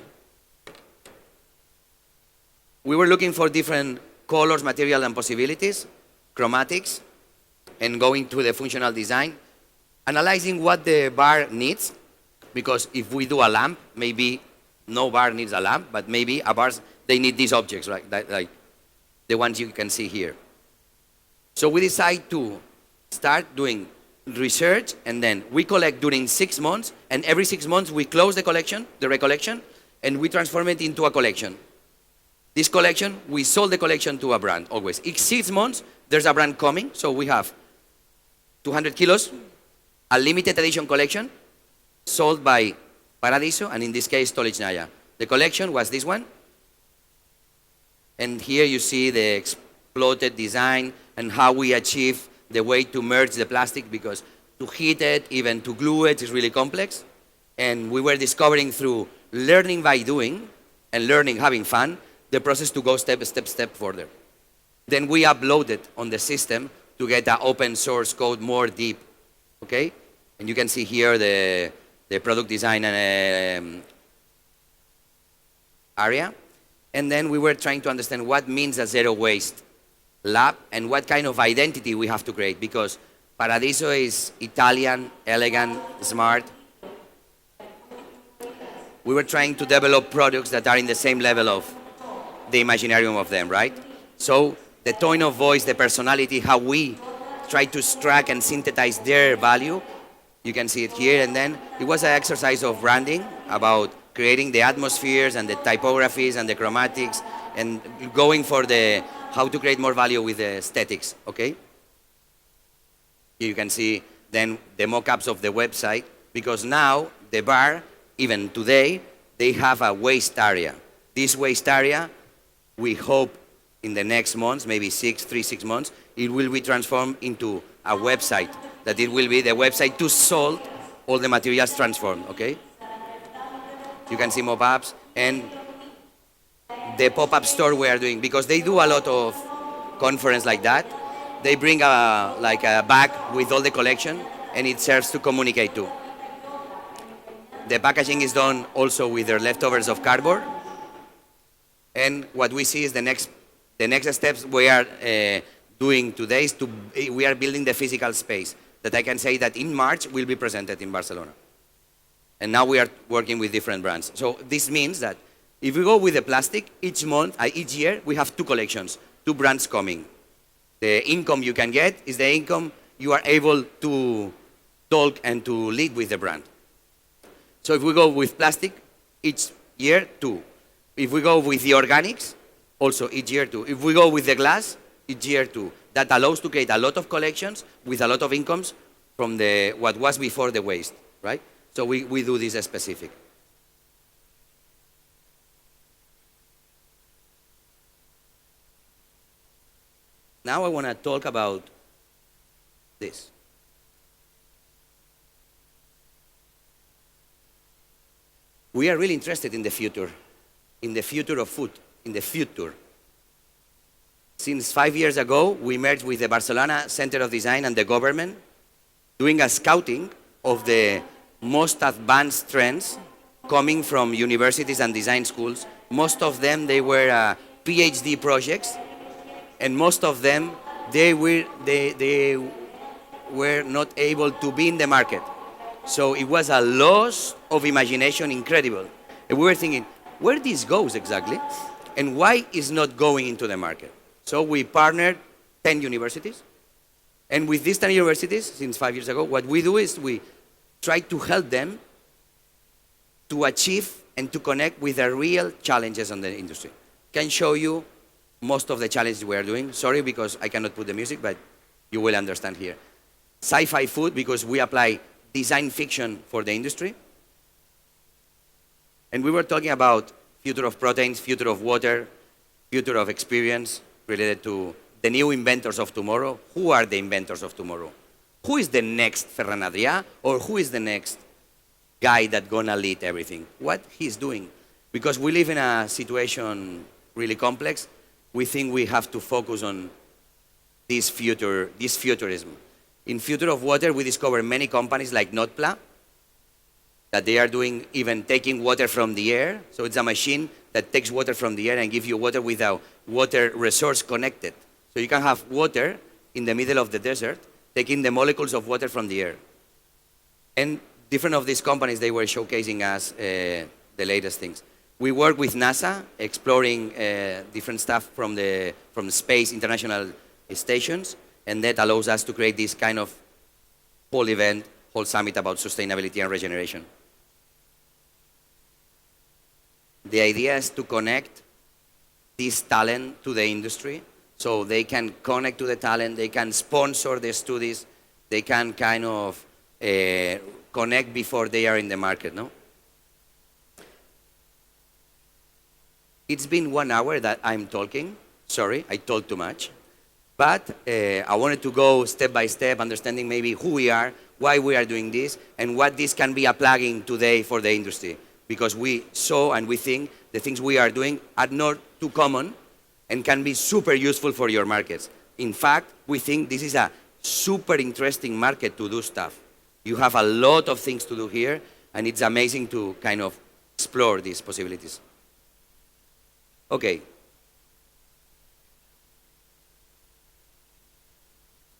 We were looking for different colors, material and possibilities, chromatics, and going to the functional design, analyzing what the bar needs, because if we do a lamp, maybe no bar needs a lamp, but maybe a bars, they need these objects, right? Like the ones you can see here. So we decide to start doing research, and then we collect during 6 months, and every 6 months we close the collection, the recollection, and we transform it into a collection. This collection, we sold the collection to a brand always. Each 6 months, there's a brand coming, so we have 200 kilos, a limited edition collection, sold by Paradiso, and in this case, Stolichnaya. The collection was this one, And here you see the exploded design and how we achieve the way to merge the plastic, because to heat it, even to glue it, is really complex. And we were discovering through learning by doing and learning having fun, the process to go step further. Then we uploaded on the system to get the open source code more deep, okay? And you can see here the product design and area. And then we were trying to understand what means a zero waste lab and what kind of identity we have to create, because Paradiso is Italian, elegant, smart. We were trying to develop products that are in the same level of the Imaginarium of them, right? So the tone of voice, the personality, how we try to extract and synthesize their value, you can see it here. And then it was an exercise of branding, about creating the atmospheres and the typographies and the chromatics, and going for the how to create more value with the aesthetics, okay? Here you can see then the mock-ups of the website, because now the bar, even today, they have a waste area. This waste area, we hope in the next months, maybe 6 months, it will be transformed into a website, that it will be the website to sell all the materials transformed, okay? You can see mop-ups and the pop-up store we are doing, because they do a lot of conference like that. They bring a bag with all the collection, and it serves to communicate too. The packaging is done also with their leftovers of cardboard. And what we see is the next steps we are doing today is we are building the physical space that I can say that in March will be presented in Barcelona. And now we are working with different brands. So this means that if we go with the plastic, each year, we have 2 collections, 2 brands coming. The income you can get is the income you are able to talk and to lead with the brand. So if we go with plastic, each year 2. If we go with the organics, also each year 2. If we go with the glass, each year 2. That allows to create a lot of collections with a lot of incomes from what was before the waste, right? So we do this specific. Now I want to talk about this. We are really interested in the future of food, in the future. Since 5 years ago, we merged with the Barcelona Center of Design and the government, doing a scouting of the most advanced trends coming from universities and design schools. Most of them, they were PhD projects, and most of them, they were not able to be in the market. So it was a loss of imagination incredible. And we were thinking, where this goes exactly, and why is not going into the market? So we partnered 10 universities. And with these 10 universities, since 5 years ago, what we do is we try to help them to achieve and to connect with the real challenges on the industry. Can show you most of the challenges we are doing. Sorry, because I cannot put the music, but you will understand here. Sci-fi food, because we apply design fiction for the industry. And we were talking about future of proteins, future of water, future of experience, related to the new inventors of tomorrow. Who are the inventors of tomorrow? Who is the next Ferran Adrià, or who is the next guy that's gonna lead everything? What he's doing? Because we live in a situation really complex, we think we have to focus on this futurism. In future of water, we discover many companies like Plat, that they are doing even taking water from the air. So it's a machine that takes water from the air and gives you water without water resource connected. So you can have water in the middle of the desert, taking the molecules of water from the air. And different of these companies, they were showcasing us the latest things. We work with NASA, exploring different stuff from the space international stations, and that allows us to create this kind of whole event, whole summit about sustainability and regeneration. The idea is to connect this talent to the industry, so they can connect to the talent, they can sponsor the studies, they can kind of connect before they are in the market, no? It's been 1 hour that I'm talking. Sorry, I told too much. But I wanted to go step by step, understanding maybe who we are, why we are doing this, and what this can be a plugin today for the industry. Because we saw and we think the things we are doing are not too common and can be super useful for your markets. In fact, we think this is a super interesting market to do stuff. You have a lot of things to do here, and it's amazing to kind of explore these possibilities. Okay.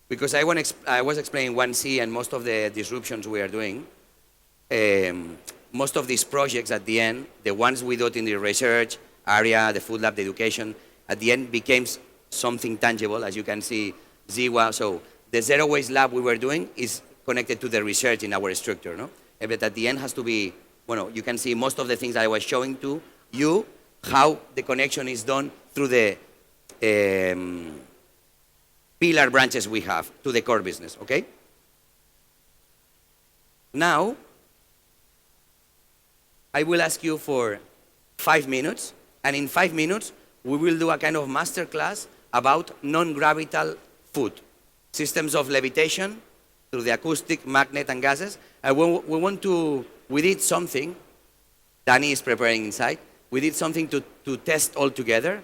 Because I was explaining 1C and most of the disruptions we are doing, most of these projects at the end, the ones we do in the research area, the food lab, the education, at the end became something tangible, as you can see, Ziwa. So the zero waste lab we were doing is connected to the research in our structure, no? But at the end has to be, well, you can see most of the things I was showing to you, how the connection is done through the pillar branches we have to the core business, okay? Now, I will ask you for 5 minutes, and in 5 minutes, we will do a kind of masterclass about non-gravital food, systems of levitation through the acoustic, magnet, and gases. And we did something, Danny is preparing inside, we did something to test all together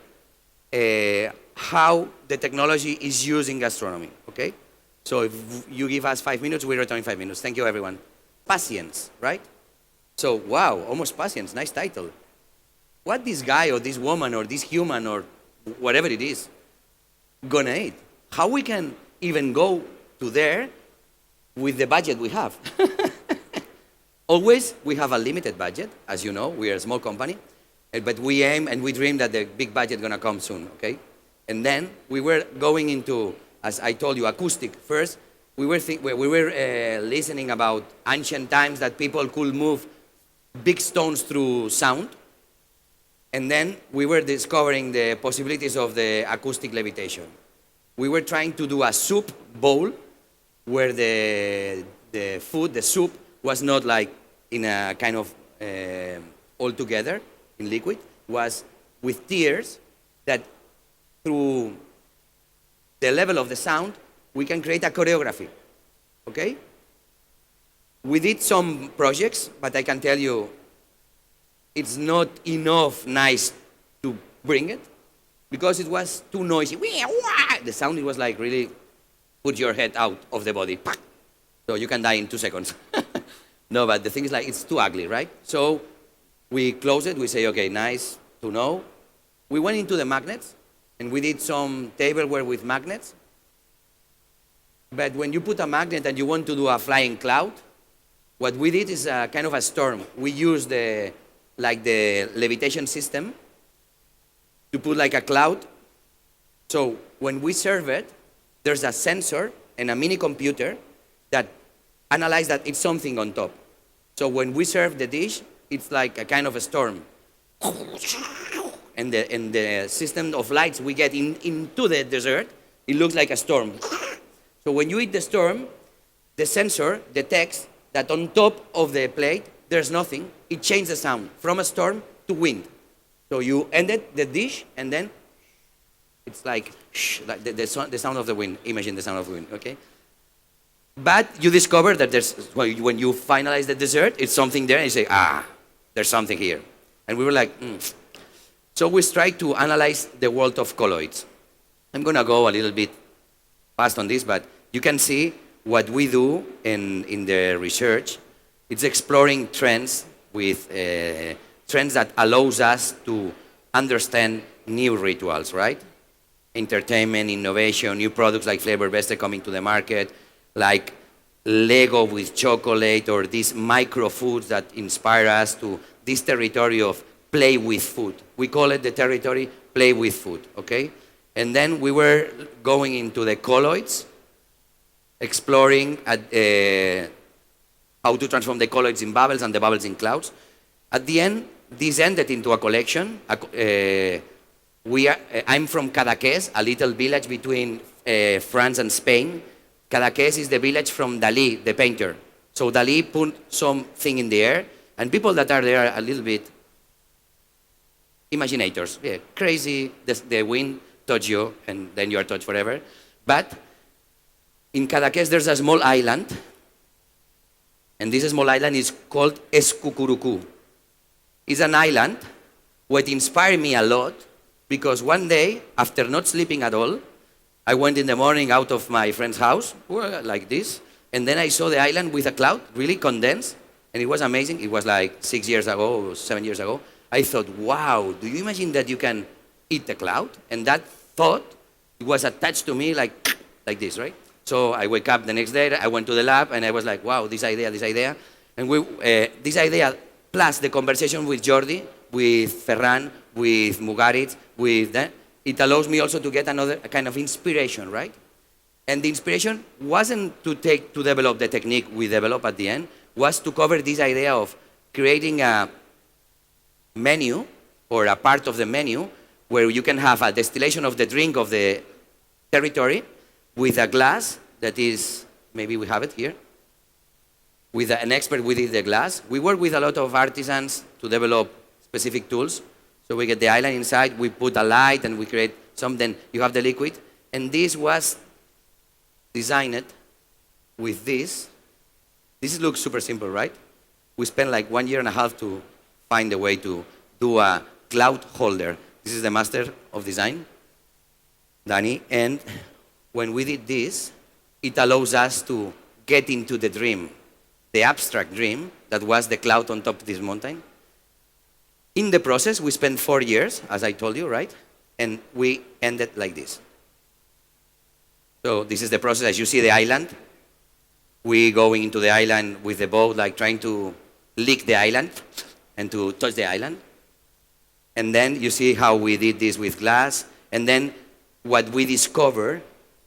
how the technology is used in gastronomy, okay? So if you give us 5 minutes, we return in 5 minutes. Thank you, everyone. Patience, right? So, wow, almost patience, nice title. What this guy or this woman or this human or whatever it is gonna eat? How we can even go to there with the budget we have? Always, we have a limited budget. As you know, we are a small company, but we aim and we dream that the big budget is gonna come soon, okay? And then we were going into, as I told you, acoustic first. We were listening about ancient times that people could move big stones through sound. And then we were discovering the possibilities of the acoustic levitation. We were trying to do a soup bowl where the food, the soup, was not like in a kind of all together in liquid, was with tears that through the level of the sound, we can create a choreography, okay? We did some projects, but I can tell you it's not enough nice to bring it because it was too noisy. The sound, it was like really put your head out of the body. So you can die in 2 seconds. No, but the thing is like, it's too ugly, right? So we close it, we say, okay, nice to know. We went into the magnets and we did some tableware with magnets. But when you put a magnet and you want to do a flying cloud, what we did is a kind of a storm. We used the levitation system to put like a cloud. So when we serve it, there's a sensor and a mini computer that analyze that it's something on top. So when we serve the dish, it's like a kind of a storm. And the system of lights we get into the dessert, it looks like a storm. So when you eat the storm, the sensor detects that on top of the plate, there's nothing. It changes the sound from a storm to wind. So you ended the dish, and then it's like, like the sound of the wind. Imagine the sound of the wind, okay? But you discover that when you finalize the dessert, it's something there, and you say, there's something here. And we were like, So we tried to analyze the world of colloids. I'm gonna go a little bit fast on this, but you can see what we do in the research. It's exploring trends with trends that allows us to understand new rituals, right? Entertainment, innovation, new products like Flavor Bester coming to the market, like Lego with chocolate, or these micro foods that inspire us to this territory of play with food. We call it the territory play with food, okay? And then we were going into the colloids, exploring how to transform the colloids in bubbles and the bubbles in clouds. At the end, this ended into a collection. I'm from Cadaqués, a little village between France and Spain. Cadaqués is the village from Dalí, the painter. So Dalí put something in the air, and people that are there are a little bit imaginators. Yeah, crazy, the wind touch you, and then you are touched forever. But in Cadaqués, there's a small island, and this small island is called Escucurucú. It's an island what inspired me a lot, because one day, after not sleeping at all, I went in the morning out of my friend's house, like this, and then I saw the island with a cloud, really condensed, and it was amazing. It was like 6 years ago, 7 years ago. I thought, wow, do you imagine that you can eat the cloud? And that thought, it was attached to me like this, right? So I wake up the next day, I went to the lab, and I was like, wow, this idea. And this idea, plus the conversation with Jordi, with Ferran, with Mugaritz, with that, it allows me also to get another kind of inspiration, right? And the inspiration wasn't to develop the technique we developed at the end, was to cover this idea of creating a menu or a part of the menu where you can have a distillation of the drink of the territory with a glass that is, maybe we have it here, with an expert within the glass. We work with a lot of artisans to develop specific tools. So we get the island inside, we put a light, and we create something. You have the liquid. And this was designed with this. This looks super simple, right? We spent like 1.5 years to find a way to do a cloud holder. This is the master of design, Danny. And when we did this, it allows us to get into the dream, the abstract dream that was the cloud on top of this mountain. In the process, we spent 4 years, as I told you, right? And we ended like this. So this is the process. As you see the island, we going into the island with the boat, like trying to lick the island and to touch the island. And then you see how we did this with glass. And then what we discovered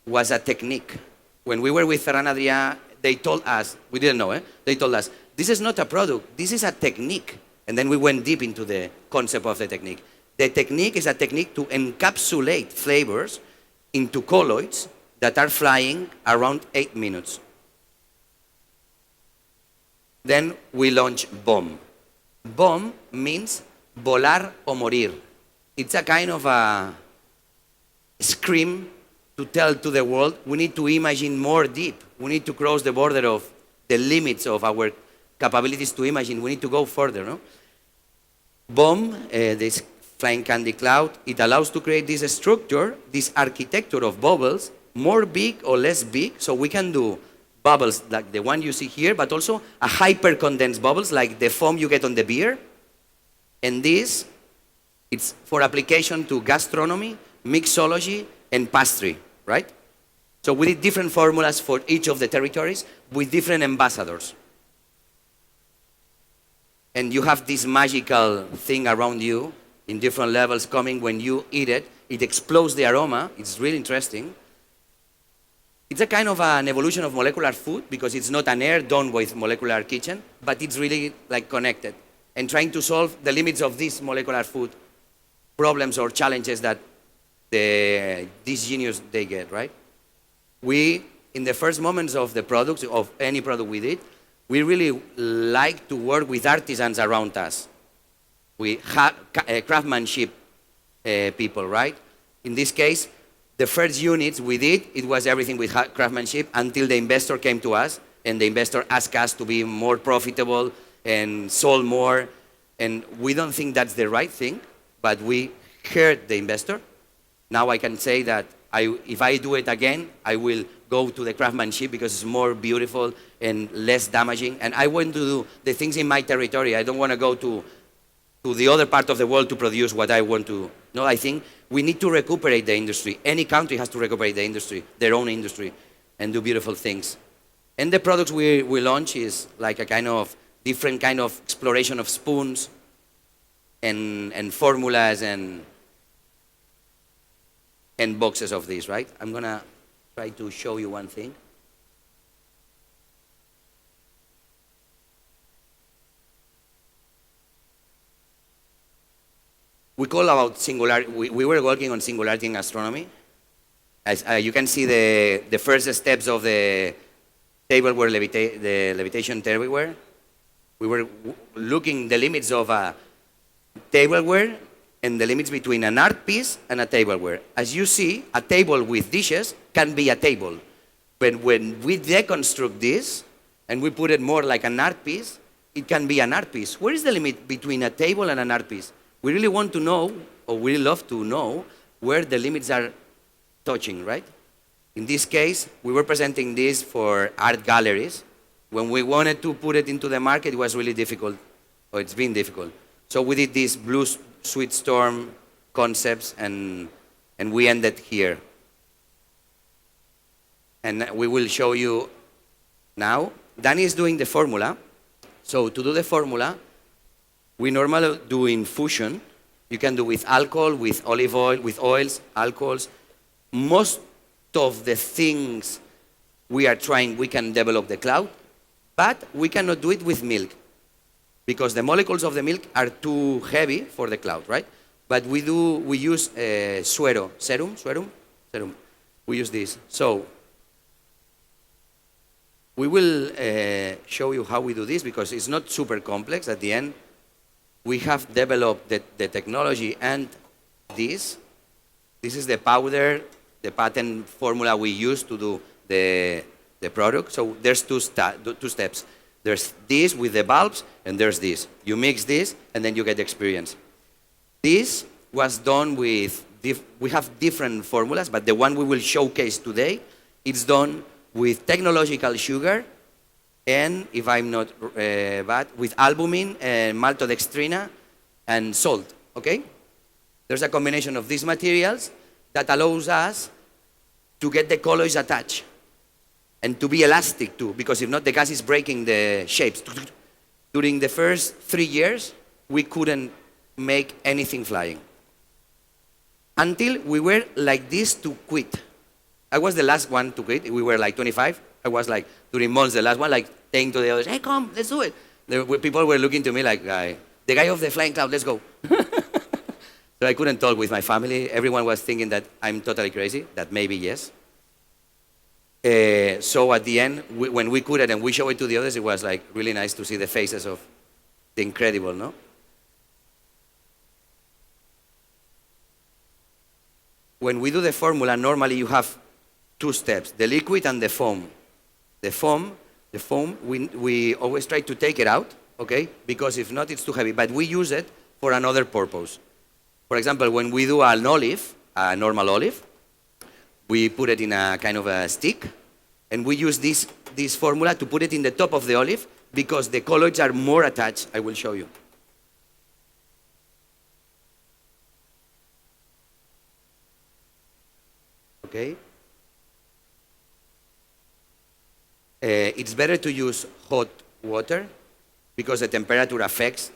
was a technique. When we were with Ferran Adrià, they told us, we didn't know, they told us, this is not a product, this is a technique. And then we went deep into the concept of the technique. The technique is a technique to encapsulate flavors into colloids that are flying around 8 minutes. Then we launch BOM. BOM means volar o morir. It's a kind of a scream to tell to the world, we need to imagine more deep. We need to cross the border of the limits of our capabilities to imagine. We need to go further, no? BOM, this flying candy cloud, it allows to create this structure, this architecture of bubbles, more big or less big, so we can do bubbles like the one you see here, but also a hyper-condensed bubbles like the foam you get on the beer. And this, it's for application to gastronomy, mixology, and pastry, right? So we did different formulas for each of the territories with different ambassadors. And you have this magical thing around you in different levels coming. When you eat it, it explodes the aroma. It's really interesting. It's a kind of an evolution of molecular food because it's not an air done with molecular kitchen, but it's really like connected and trying to solve the limits of these molecular food problems or challenges that these genius they get, right? We, in the first moments of the products, of any product we did, we really like to work with artisans around us. We have craftsmanship people, right? In this case, the first units we did, it was everything with craftsmanship until the investor came to us and the investor asked us to be more profitable and sold more. And we don't think that's the right thing, but we heard the investor. Now I can say that if I do it again, I will go to the craftsmanship because it's more beautiful and less damaging. And I want to do the things in my territory. I don't want to go to the other part of the world to produce what I want to. No, I think we need to recuperate the industry. Any country has to recuperate the industry, their own industry, and do beautiful things. And the products we launch is like a kind of different kind of exploration of spoons and formulas and boxes of these, right? I'm going to try to show you one thing. We call about singularity. We were working on singularity in gastronomy. As you can see, the first steps of the tableware, the levitation tableware. We were looking the limits of tableware and the limits between an art piece and a tableware. As you see, a table with dishes can be a table. But when we deconstruct this and we put it more like an art piece, it can be an art piece. Where is the limit between a table and an art piece? We really want to know, or we really love to know, where the limits are touching, right? In this case, we were presenting this for art galleries. When we wanted to put it into the market, it was really difficult, or it's been difficult. So we did these blue sweet storm concepts, and we ended here. And we will show you now. Danny is doing the formula. So to do the formula, we normally do infusion. You can do with alcohol, with olive oil, with oils, alcohols. Most of the things we are trying, we can develop the cloud, but we cannot do it with milk because the molecules of the milk are too heavy for the cloud, right? But we use serum. We use this. So we will show you how we do this because it's not super complex. At the end, we have developed the technology and this. This is the powder, the patent formula we use to do the product. So there's two steps. There's this with the bulbs, and there's this. You mix this, and then you get the experience. This was done with, we have different formulas, but the one we will showcase today, it's done with technological sugar, and if I'm not bad, with albumin, maltodextrina, and salt, okay? There's a combination of these materials that allows us to get the colloids attached and to be elastic too, because if not, the gas is breaking the shapes. During the first 3 years, we couldn't make anything flying. Until we were like this to quit. I was the last one to quit. We were like 25. I was like, during months, the last one, like saying to the others, hey, come, let's do it. People were looking to me like, the guy of the flying cloud, let's go. So I couldn't talk with my family. Everyone was thinking that I'm totally crazy, that maybe yes. So at the end, when we could it and we showed it to the others, it was like really nice to see the faces of the incredible, no? When we do the formula, normally you have 2 steps, the liquid and the foam. The foam, we always try to take it out, okay? Because if not, it's too heavy. But we use it for another purpose. For example, when we do an olive, a normal olive, we put it in a kind of a stick, and we use this formula to put it in the top of the olive because the colloids are more attached. I will show you. Okay. It's better to use hot water because the temperature affects.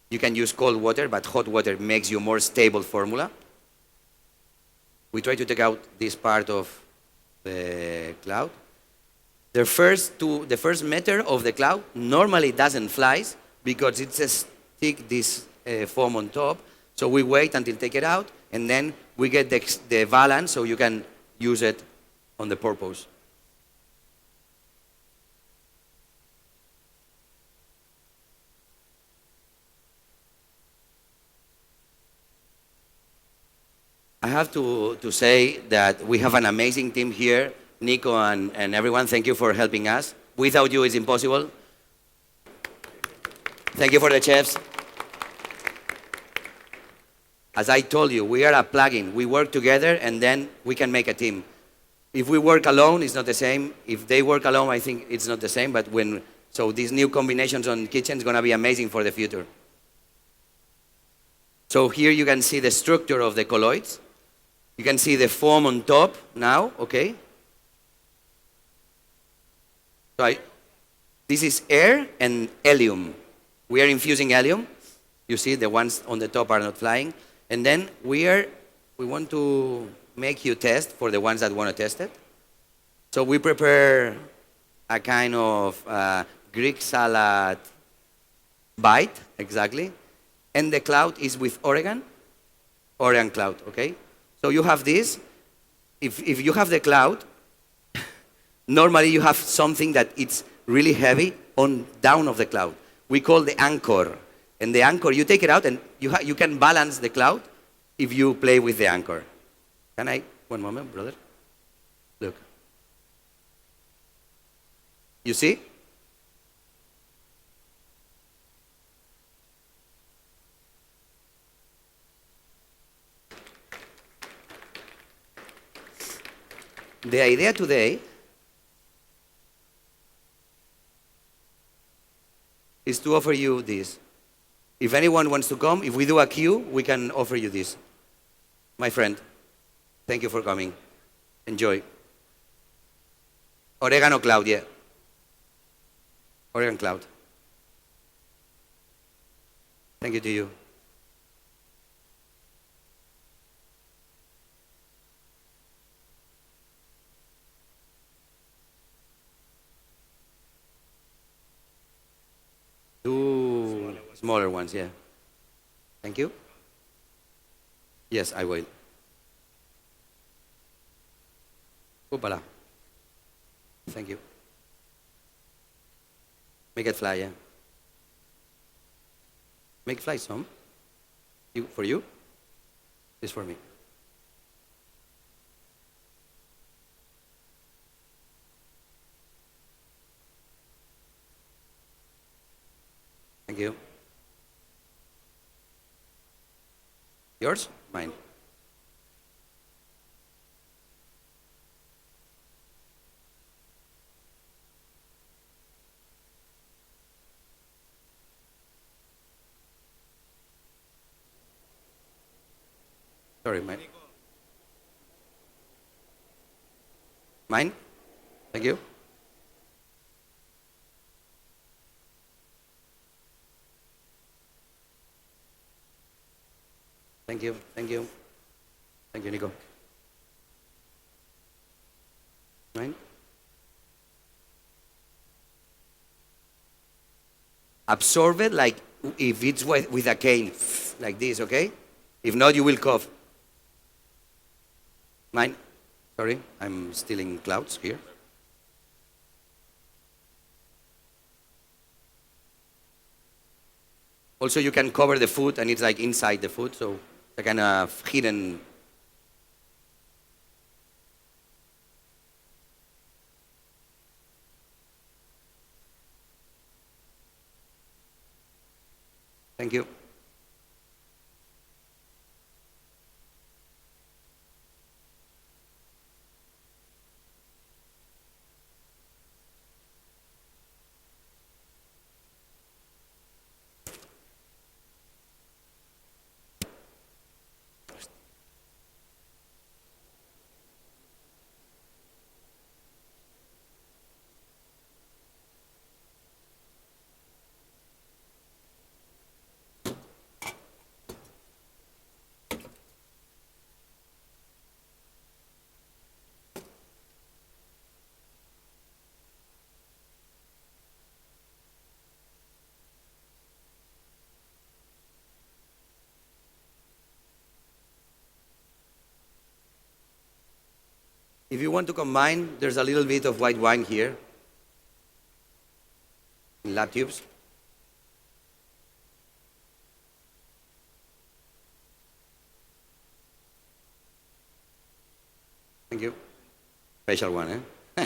You can use cold water, but hot water makes you more stable formula. We try to take out this part of the cloud. The first meter of the cloud normally doesn't fly because it's a stick this foam on top. So we wait until take it out, and then we get the balance so you can use it on the purpose. I have to say that we have an amazing team here. Nico and everyone, thank you for helping us. Without you, it's impossible. Thank you for the chefs. As I told you, we are a plugin. We work together, and then we can make a team. If we work alone, it's not the same. If they work alone, I think it's not the same. But so these new combinations on kitchen is going to be amazing for the future. So here you can see the structure of the colloids. You can see the foam on top now, okay? So this is air and helium. We are infusing helium. You see the ones on the top are not flying. And then we want to make you test for the ones that want to test it. So we prepare a kind of Greek salad bite, exactly. And the cloud is with Oregon cloud, okay? So you have this. If you have the cloud, normally you have something that it's really heavy on down of the cloud. We call the anchor. And the anchor, you take it out, and you can balance the cloud if you play with the anchor. Can I? One moment, brother. Look. You see? The idea today is to offer you this. If anyone wants to come, if we do a queue, we can offer you this. My friend, thank you for coming. Enjoy. Oregano cloud, yeah. Oregano cloud. Thank you to you. Two smaller ones, yeah. Thank you. Yes, I will. Oopala. Thank you. Make it fly, yeah. Make it fly some. For you? This for me. Thank you. Yours? Mine. Sorry, mine. Mine? Thank you. Thank you, thank you. Thank you, Nico. Mine? Absorb it like if it's with a cane, like this, okay? If not, you will cough. Mine? Sorry, I'm stealing clouds here. Also, you can cover the food, and it's like inside the food, so it's a kind of hidden. Thank you. If you want to combine, there's a little bit of white wine here in lab tubes. Thank you. Special one, eh?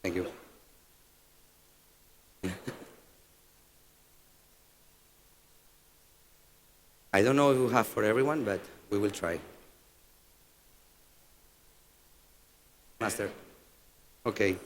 Thank you. I don't know if we have for everyone, but we will try. Master. Okay.